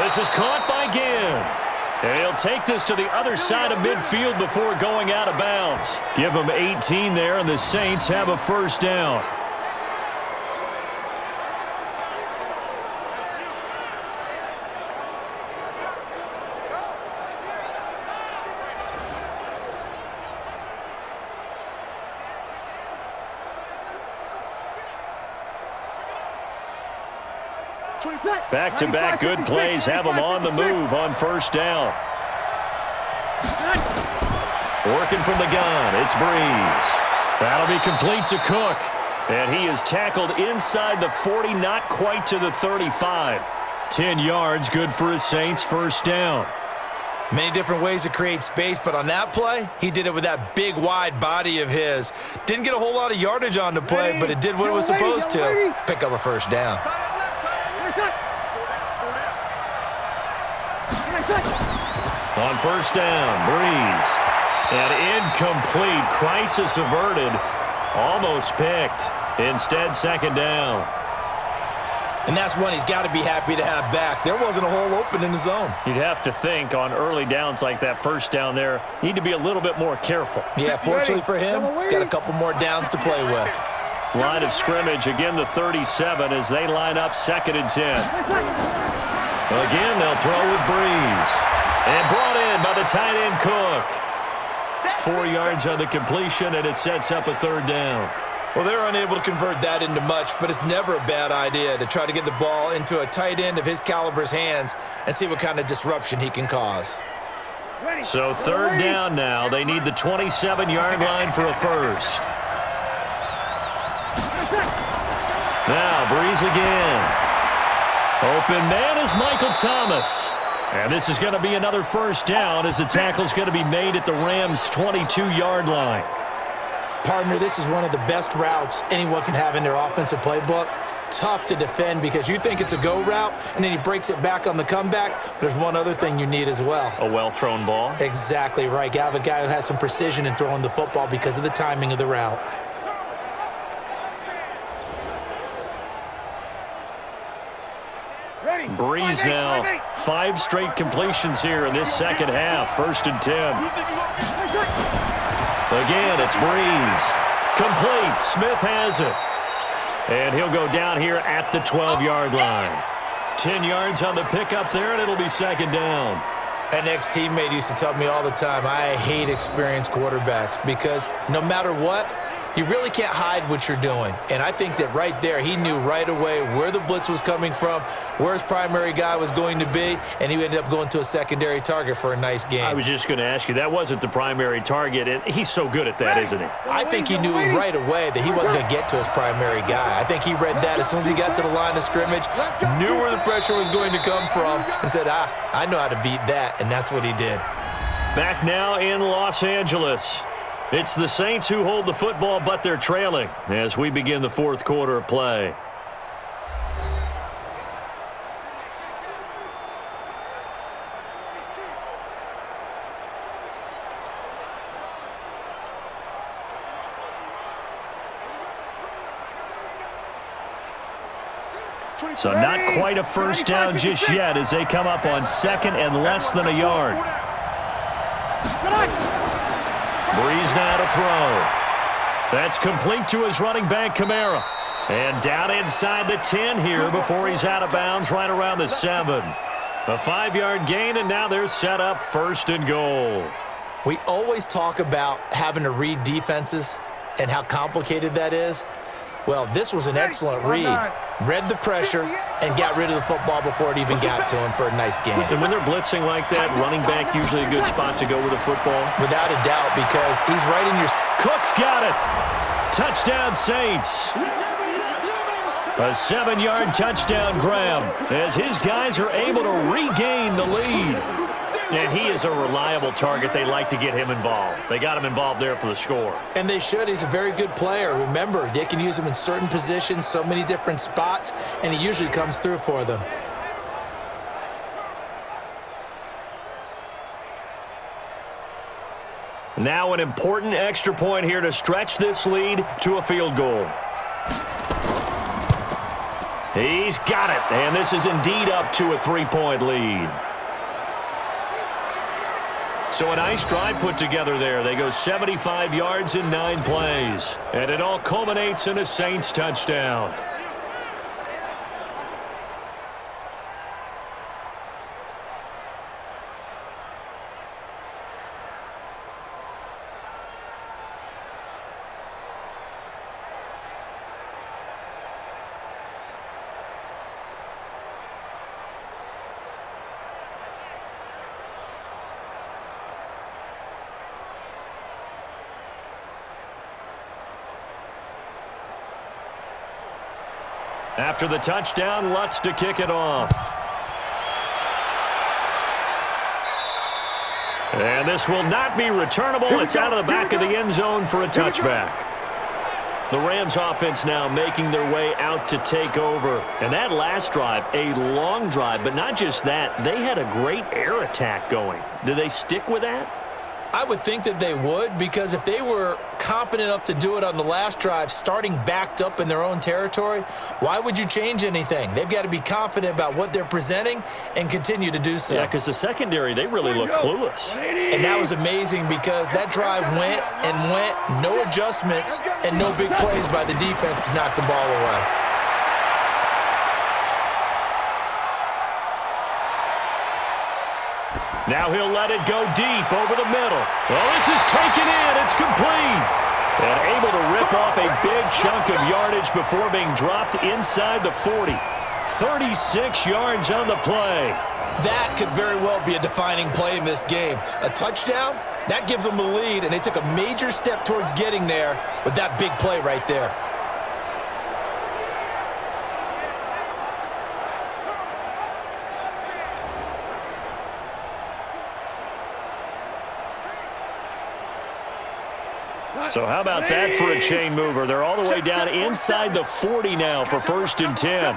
This is caught by Ginn. And he'll take this to the other side of midfield before going out of bounds. Give him 18 there, and the Saints have a first down. Back-to-back good plays have them on the move on first down. Working from the gun, it's Breeze. That'll be complete to Cook. And he is tackled inside the 40, not quite to the 35. 10 yards, good for his Saints first down. Many different ways to create space, but on that play, he did it with that big, wide body of his. Didn't get a whole lot of yardage on the play, but it did what it was supposed to. Pick up a first down. On first down, Breeze. And incomplete. Crisis averted. Almost picked. Instead, second down. And that's one he's got to be happy to have back. There wasn't a hole open in the zone. You'd have to think on early downs like that first down there, need to be a little bit more careful. Yeah, fortunately for him, got a couple more downs to play with. Line of scrimmage, again the 37 as they line up 2nd and 10. Again, they'll throw with Breeze. And brought in by the tight end Cook. 4 yards on the completion, and it sets up a third down. Well, they're unable to convert that into much, but it's never a bad idea to try to get the ball into a tight end of his caliber's hands and see what kind of disruption he can cause. So third down now. They need the 27-yard line for a first. Now Breeze again. Open man is Michael Thomas. And this is going to be another first down as the tackle's going to be made at the Rams' 22-yard line. Partner, this is one of the best routes anyone can have in their offensive playbook. Tough to defend because you think it's a go route, and then he breaks it back on the comeback. There's one other thing you need as well. A well-thrown ball? Exactly right. You have a guy who has some precision in throwing the football because of the timing of the route. Breeze now. 5 straight completions here in this second half. 1st and 10. Again, it's Breeze. Complete. Smith has it. And he'll go down here at the 12-yard line. 10 yards on the pickup there, and it'll be 2nd down. An ex-teammate used to tell me all the time, I hate experienced quarterbacks because no matter what, you really can't hide what you're doing. And I think that right there, he knew right away where the blitz was coming from, where his primary guy was going to be, and he ended up going to a secondary target for a nice game. I was just going to ask you, that wasn't the primary target, and he's so good at that, isn't he? I think he knew right away that he wasn't going to get to his primary guy. I think he read that as soon as he got to the line of scrimmage, knew where the pressure was going to come from, and said, I know how to beat that, and that's what he did. Back now in Los Angeles. It's the Saints who hold the football, but they're trailing as we begin the 4th quarter of play. So not quite a first down just yet as they come up on 2nd and less than a yard. Breeze now to throw. That's complete to his running back, Kamara. And down inside the 10 here before he's out of bounds right around the 7. A 5-yard gain, and now they're set up 1st and goal. We always talk about having to read defenses and how complicated that is. Well, this was an excellent read. Read the pressure and got rid of the football before it even got to him for a nice game. And when they're blitzing like that, running back usually a good spot to go with the football? Without a doubt, because he's right in your... Cook's got it. Touchdown, Saints. A 7-yard touchdown grab as his guys are able to regain the lead. And he is a reliable target. They like to get him involved. They got him involved there for the score. And they should. He's a very good player. Remember, they can use him in certain positions, so many different spots, and he usually comes through for them. Now an important extra point here to stretch this lead to a field goal. He's got it, and this is indeed up to a 3-point lead. So a nice drive put together there. They go 75 yards in 9 plays. And it all culminates in a Saints touchdown. After the touchdown, Lutz to kick it off. And this will not be returnable. It's out of the back of the end zone for a touchback. The Rams offense now making their way out to take over. And that last drive, a long drive, but not just that. They had a great air attack going. Do they stick with that? I would think that they would, because if they were competent enough to do it on the last drive, starting backed up in their own territory, why would you change anything? They've got to be confident about what they're presenting and continue to do so. Yeah, because the secondary, they really look clueless. And that was amazing because that drive went and went, no adjustments, and no big plays by the defense to knock the ball away. Now he'll let it go deep over the middle. Well, this is taken in. It's complete. And able to rip off a big chunk of yardage before being dropped inside the 40. 36 yards on the play. That could very well be a defining play in this game. A touchdown, that gives them the lead, and they took a major step towards getting there with that big play right there. So how about that for a chain mover? They're all the way down inside the 40 now for 1st and 10.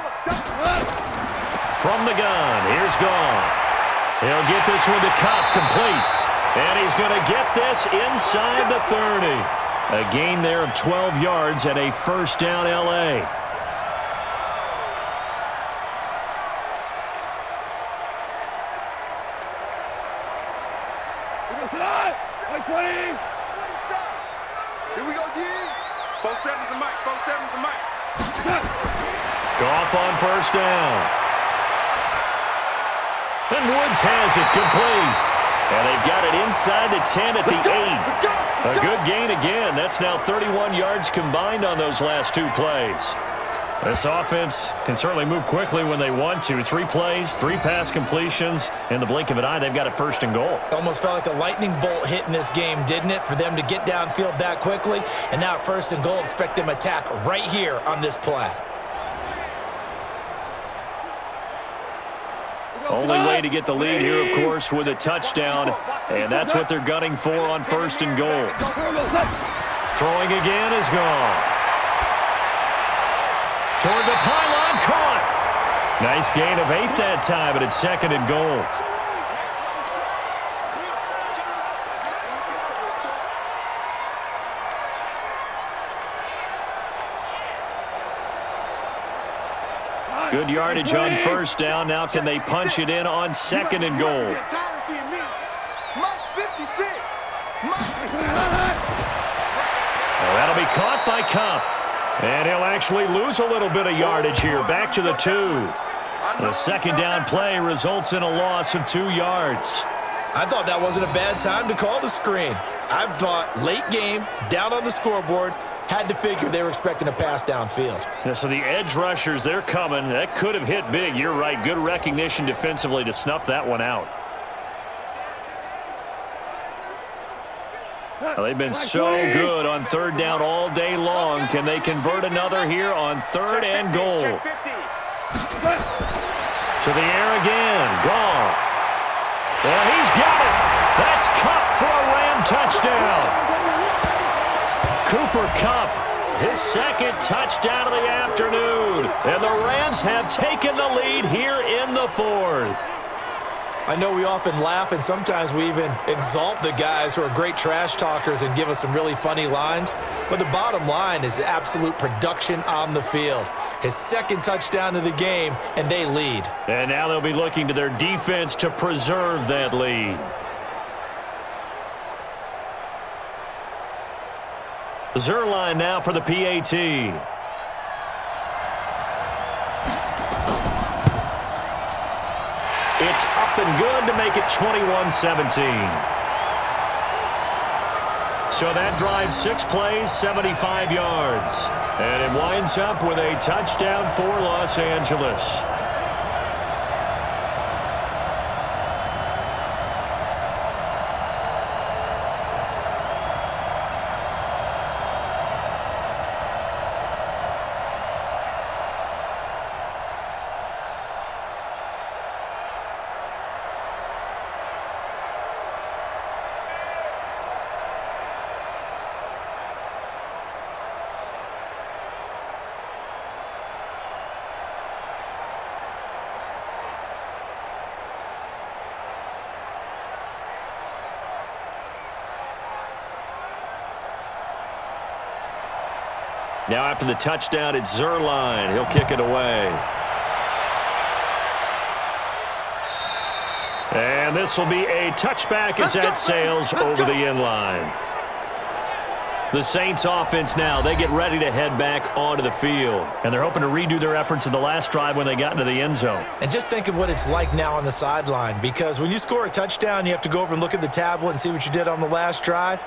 From the gun, here's Goff. He'll get this one to Cup, complete. And he's going to get this inside the 30. A gain there of 12 yards and a 1st down L.A. Here we go, G. 4-7's the mic. 4-7's the mic. Goff on 1st down. And Woods has it complete. And they've got it inside the 10 at the 8. A good gain again. That's now 31 yards combined on those last 2 plays. This offense can certainly move quickly when they want to. 3 plays, 3 pass completions. In the blink of an eye, they've got it 1st and goal. Almost felt like a lightning bolt hit in this game, didn't it? For them to get downfield that quickly. And now 1st and goal, expect them to attack right here on this play. Only way to get the lead here, of course, with a touchdown. And that's what they're gunning for on 1st and goal. Throwing again is Goff. Toward the pylon, caught. Nice gain of 8 that time, but it's 2nd and goal. Good yardage on 1st down. Now can they punch it in on 2nd and goal? That'll be caught by Cup. And he'll actually lose a little bit of yardage here. Back to the 2. The 2nd down play results in a loss of 2 yards. I thought that wasn't a bad time to call the screen. I thought late game, down on the scoreboard, had to figure they were expecting a pass downfield. Yeah, so the edge rushers, they're coming. That could have hit big. You're right. Good recognition defensively to snuff that one out. Well, they've been so good on 3rd down all day long. Can they convert another here on 3rd and goal? To the air again. Goff. Well, he's got it. That's Cup for a Ram touchdown. Cooper Kupp, his 2nd touchdown of the afternoon. And the Rams have taken the lead here in the 4th. I know we often laugh, and sometimes we even exalt the guys who are great trash talkers and give us some really funny lines. But the bottom line is absolute production on the field. His 2nd touchdown of the game, and they lead. And now they'll be looking to their defense to preserve that lead. Zerline now for the PAT. It's up and good to make it 21-17. So that drives 6 plays, 75 yards. And it winds up with a touchdown for Los Angeles. Now after the touchdown, it's Zerline. He'll kick it away. And this will be a touchback as that sails over the end line. The Saints offense now, they get ready to head back onto the field. And they're hoping to redo their efforts in the last drive when they got into the end zone. And just think of what it's like now on the sideline, because when you score a touchdown, you have to go over and look at the tablet and see what you did on the last drive.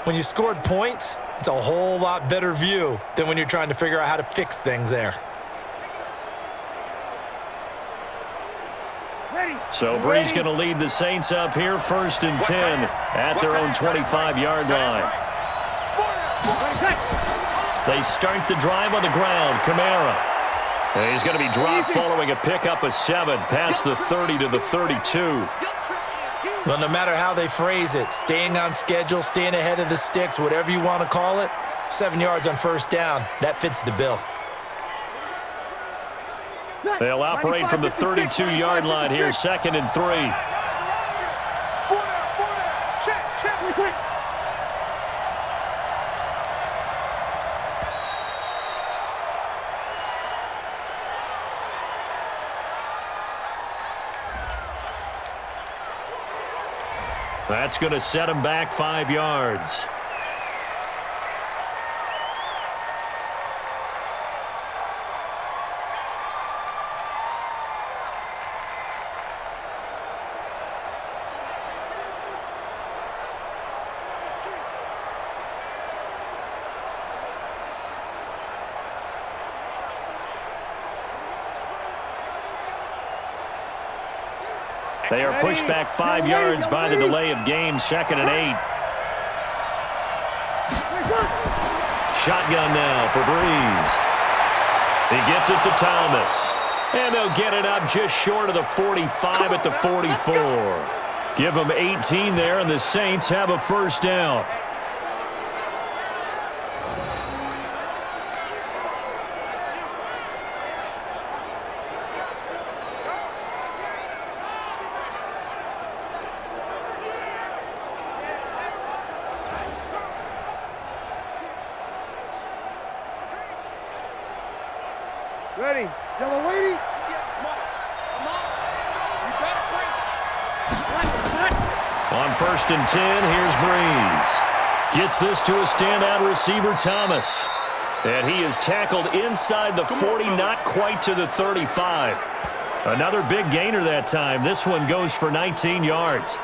When you scored points, it's a whole lot better view than when you're trying to figure out how to fix things there. So Bree's going to lead the Saints up here, 1st and 10 at their own 25-yard line. They start the drive on the ground. Kamara. And he's going to be dropped following a pickup of 7 past the 30 to the 32. Well, no matter how they phrase it, staying on schedule, staying ahead of the sticks, whatever you want to call it, 7 yards on first down, that fits the bill. They'll operate from the 32-yard line here, 2nd and 3. 4 down. Check. That's going to set him back 5 yards. They are pushed back 5 yards by the delay of game, 2nd and 8. Shotgun now for Breeze. He gets it to Thomas. And they'll get it up just short of the 45 at the 44. Give them 18 there, and the Saints have a first down. Ready. Yellow lady. On 1st and 10, here's Breeze. Gets this to a standout receiver, Thomas. And he is tackled inside the 40, not quite to the 35. Another big gainer that time. This one goes for 19 yards.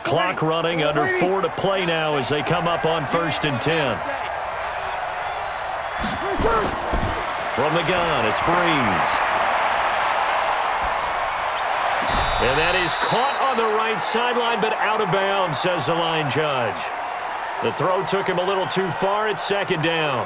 Clock running, under 4 to play now as they come up on 1st and 10. From the gun, it's Breeze. And that is caught on the right sideline, but out of bounds, says the line judge. The throw took him a little too far. It's 2nd down.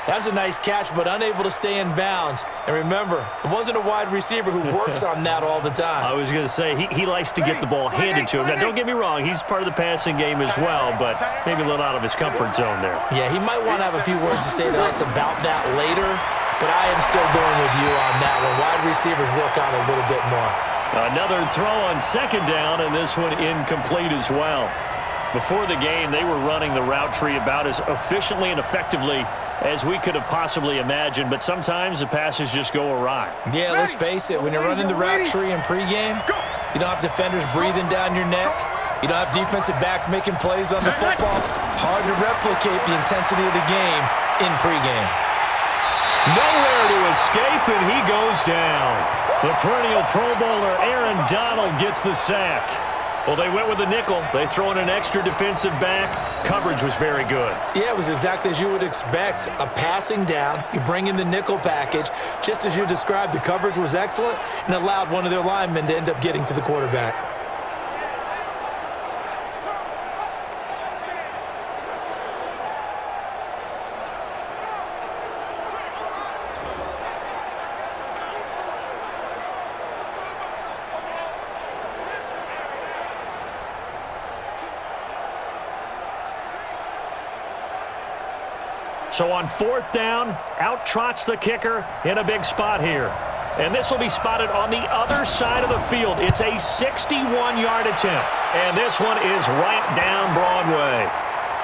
That was a nice catch, but unable to stay in bounds. And remember, it wasn't a wide receiver who works on that all the time. I was going to say, he likes to get the ball handed to him. Now, don't get me wrong, he's part of the passing game as well, but maybe a little out of his comfort zone there. Yeah, he might want to have a few words to say to us about that later, but I am still going with you on that one. Wide receivers work on a little bit more. Another throw on 2nd down, and this one incomplete as well. Before the game, they were running the route tree about as efficiently and effectively as we could have possibly imagined, but sometimes the passes just go awry. Yeah, let's face it, when you're running the route tree in pregame, you don't have defenders breathing down your neck. You don't have defensive backs making plays on the football. Hard to replicate the intensity of the game in pregame. Nowhere to escape, and he goes down. The perennial Pro Bowler Aaron Donald gets the sack. Well, they went with the nickel. They throw in an extra defensive back. Coverage was very good. Yeah, it was exactly as you would expect. A passing down, you bring in the nickel package. Just as you described, the coverage was excellent and allowed one of their linemen to end up getting to the quarterback. So on 4th down, out trots the kicker in a big spot here. And this will be spotted on the other side of the field. It's a 61-yard attempt. And this one is right down Broadway.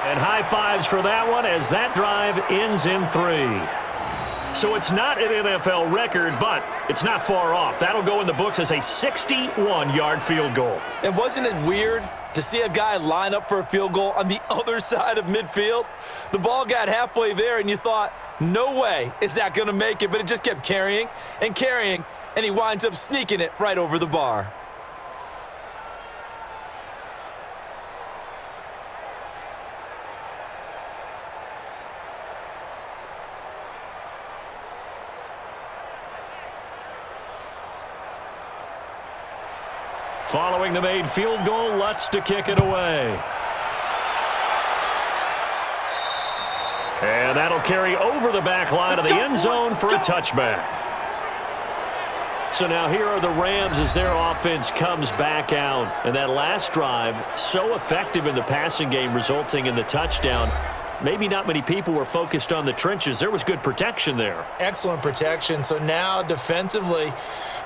And high fives for that one as that drive ends in 3. So it's not an NFL record, but it's not far off. That'll go in the books as a 61-yard field goal. And wasn't it weird to see a guy line up for a field goal on the other side of midfield? The ball got halfway there, and you thought, no way is that going to make it, but it just kept carrying, and he winds up sneaking it right over the bar. Following the made field goal, Lutz to kick it away. And that'll carry over the back line of the end zone for a touchback. So now here are the Rams as their offense comes back out. And that last drive, so effective in the passing game, resulting in the touchdown. Maybe not many people were focused on the trenches. There was good protection there. Excellent protection. So now defensively,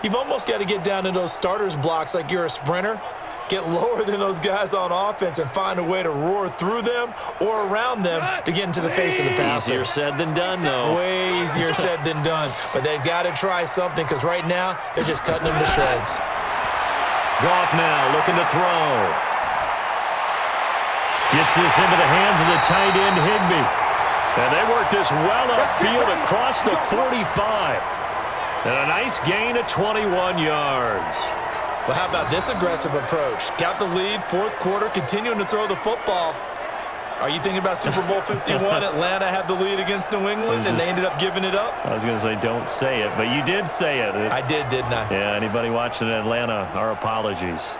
you've almost got to get down to those starters blocks like you're a sprinter. Get lower than those guys on offense and find a way to roar through them or around them to get into the face of the passer. Easier said than done, though. Way easier said than done. But they've got to try something because right now they're just cutting them to shreds. Goff now looking to throw. Gets this into the hands of the tight end, Higbee. And they work this well upfield across the 45. And a nice gain of 21 yards. Well, how about this aggressive approach? Got the lead, fourth quarter, continuing to throw the football. Are you thinking about Super Bowl 51? Atlanta had the lead against New England, and they ended up giving it up? I was going to say don't say it, but you did say it. I did, didn't I? Yeah, anybody watching in Atlanta, our apologies.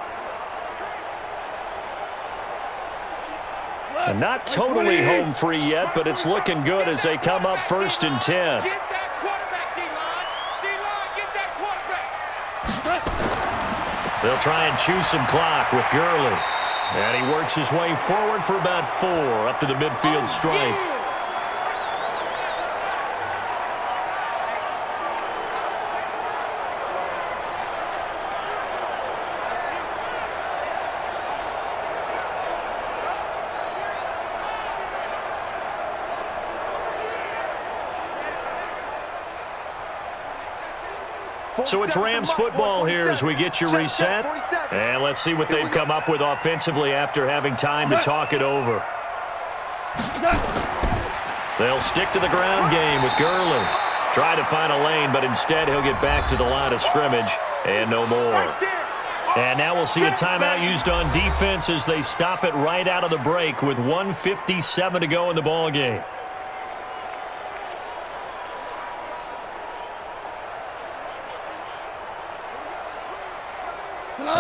And not totally home free yet, but it's looking good as they come up 1st and 10. Get that quarterback, D-line. D-line, get that quarterback. They'll try and chew some clock with Gurley. And he works his way forward for about 4 up to the midfield stripe. So it's Rams football here as we get you reset. And let's see what they've come up with offensively after having time to talk it over. They'll stick to the ground game with Gurley. Try to find a lane, but instead he'll get back to the line of scrimmage and no more. And now we'll see a timeout used on defense as they stop it right out of the break with 1:57 to go in the ball game.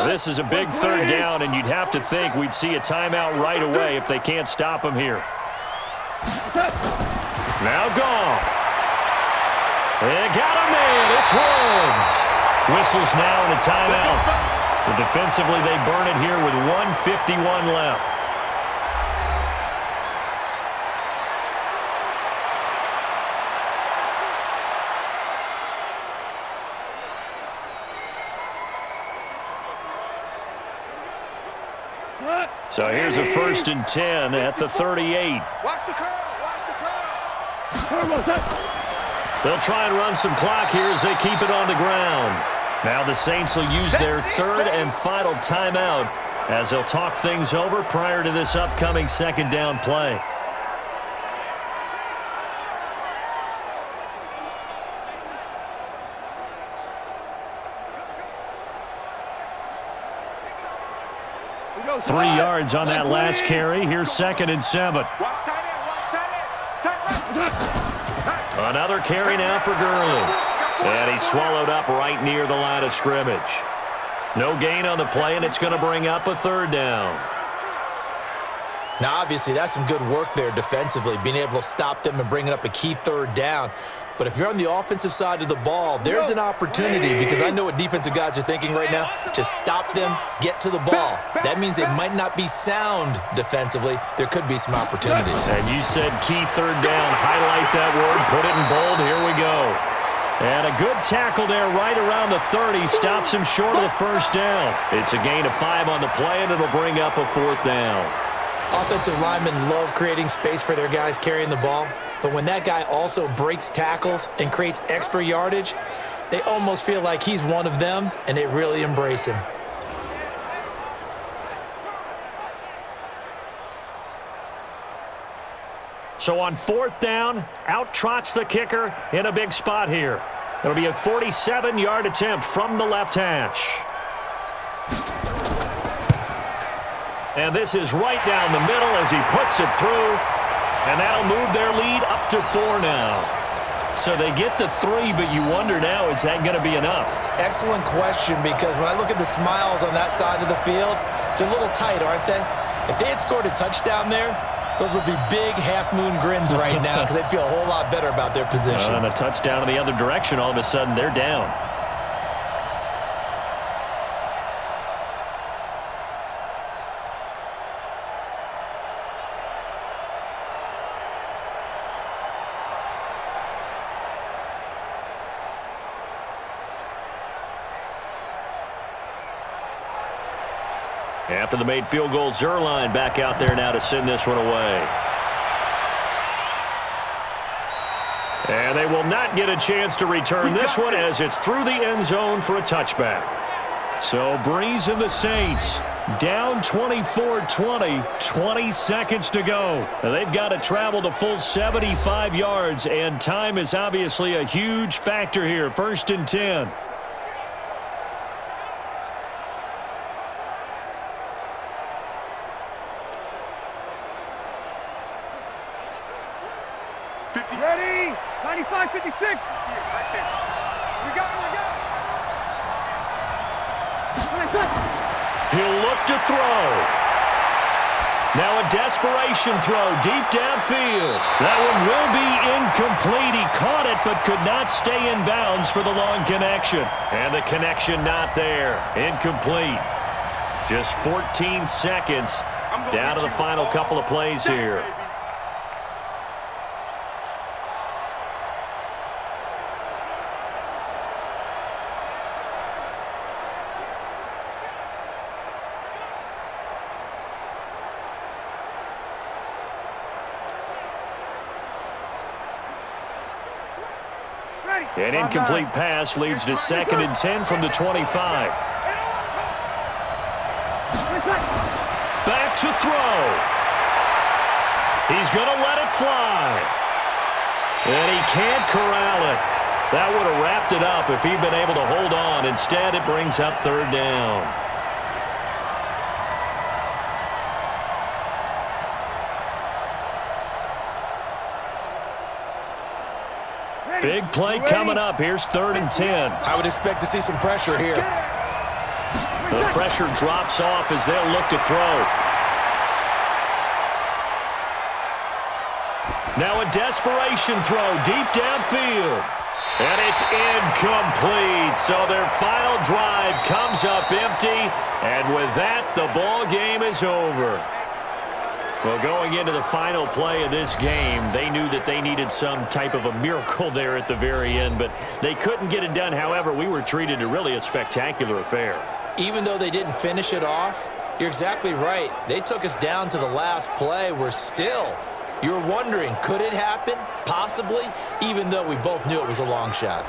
This is a big 3rd down, and you'd have to think we'd see a timeout right away if they can't stop him here. Now Goff. They got him in. It's Woods. Whistles now in a timeout. So defensively, they burn it here with 1:51 left. So here's a 1st and 10 at the 38. Watch the curl. Watch the curl. They'll try and run some clock here as they keep it on the ground. Now the Saints will use their 3rd and final timeout as they'll talk things over prior to this upcoming 2nd down play. Three yards on that last carry. Here's 2nd and 7. Watch tight end. Watch tight end. Another carry now for Gurley. And he's swallowed up right near the line of scrimmage. No gain on the play, and it's going to bring up a 3rd down. Now, obviously, that's some good work there defensively, being able to stop them and bringing up a key 3rd down. But if you're on the offensive side of the ball, there's an opportunity because I know what defensive guys are thinking right now. Just stop them, get to the ball. That means they might not be sound defensively. There could be some opportunities. And you said key 3rd down. Highlight that word. Put it in bold. Here we go. And a good tackle there right around the 30. Stops him short of the 1st down. It's a gain of 5 on the play, and it'll bring up a 4th down. Offensive linemen love creating space for their guys carrying the ball. But when that guy also breaks tackles and creates extra yardage, they almost feel like he's one of them, and they really embrace him. So on 4th down, out trots the kicker in a big spot here. It'll be a 47-yard attempt from the left hash. And this is right down the middle as he puts it through. And that'll move their lead up to 4 now. So they get the 3, but you wonder now, is that going to be enough? Excellent question, because when I look at the smiles on that side of the field, they're a little tight, aren't they? If they had scored a touchdown there, those would be big half-moon grins right now because they'd feel a whole lot better about their position. And a touchdown in the other direction, all of a sudden they're down. After the made field goal, Zerline back out there now to send this one away. And they will not get a chance to return this one as it's through the end zone for a touchback. So Breeze and the Saints down 24-20, 20 seconds to go. They've got to travel the full 75 yards, and time is obviously a huge factor here. 1st and 10. Ready? 95, 56. Right there. We got it. He'll look to throw. Now a desperation throw deep downfield. That one will be incomplete. He caught it but could not stay in bounds for the long connection. And the connection not there. Incomplete. Just 14 seconds down to the final couple of plays here. An incomplete pass leads to 2nd and 10 from the 25. Back to throw. He's going to let it fly. And he can't corral it. That would have wrapped it up if he'd been able to hold on. Instead, it brings up 3rd down. Big play coming up. Here's 3rd and 10. I would expect to see some pressure here. The pressure drops off as they'll look to throw. Now a desperation throw deep downfield. And it's incomplete. So their final drive comes up empty. And with that, the ball game is over. Well, going into the final play of this game, they knew that they needed some type of a miracle there at the very end, but they couldn't get it done. However, we were treated to really a spectacular affair. Even though they didn't finish it off, you're exactly right. They took us down to the last play. You're wondering, could it happen? Possibly, even though we both knew it was a long shot.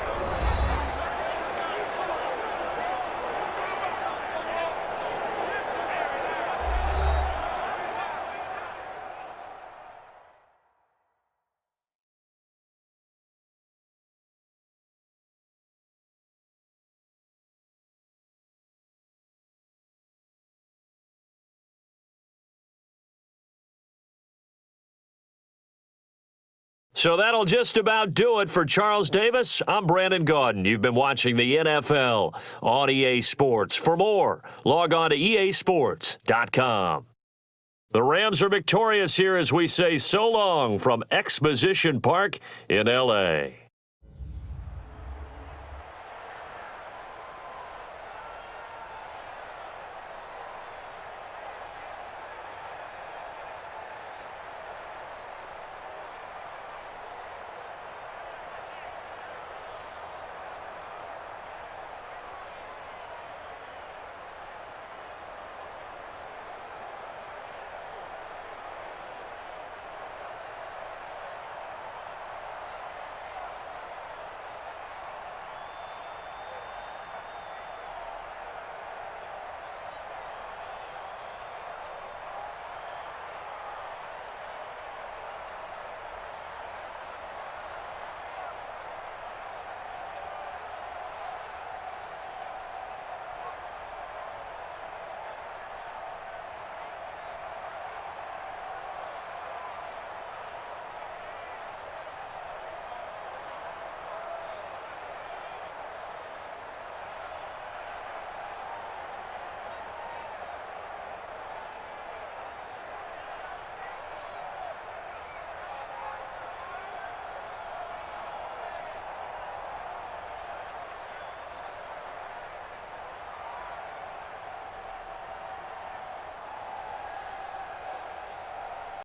So that'll just about do it for Charles Davis. I'm Brandon Gaudin. You've been watching the NFL on EA Sports. For more, log on to easports.com. The Rams are victorious here as we say so long from Exposition Park in L.A.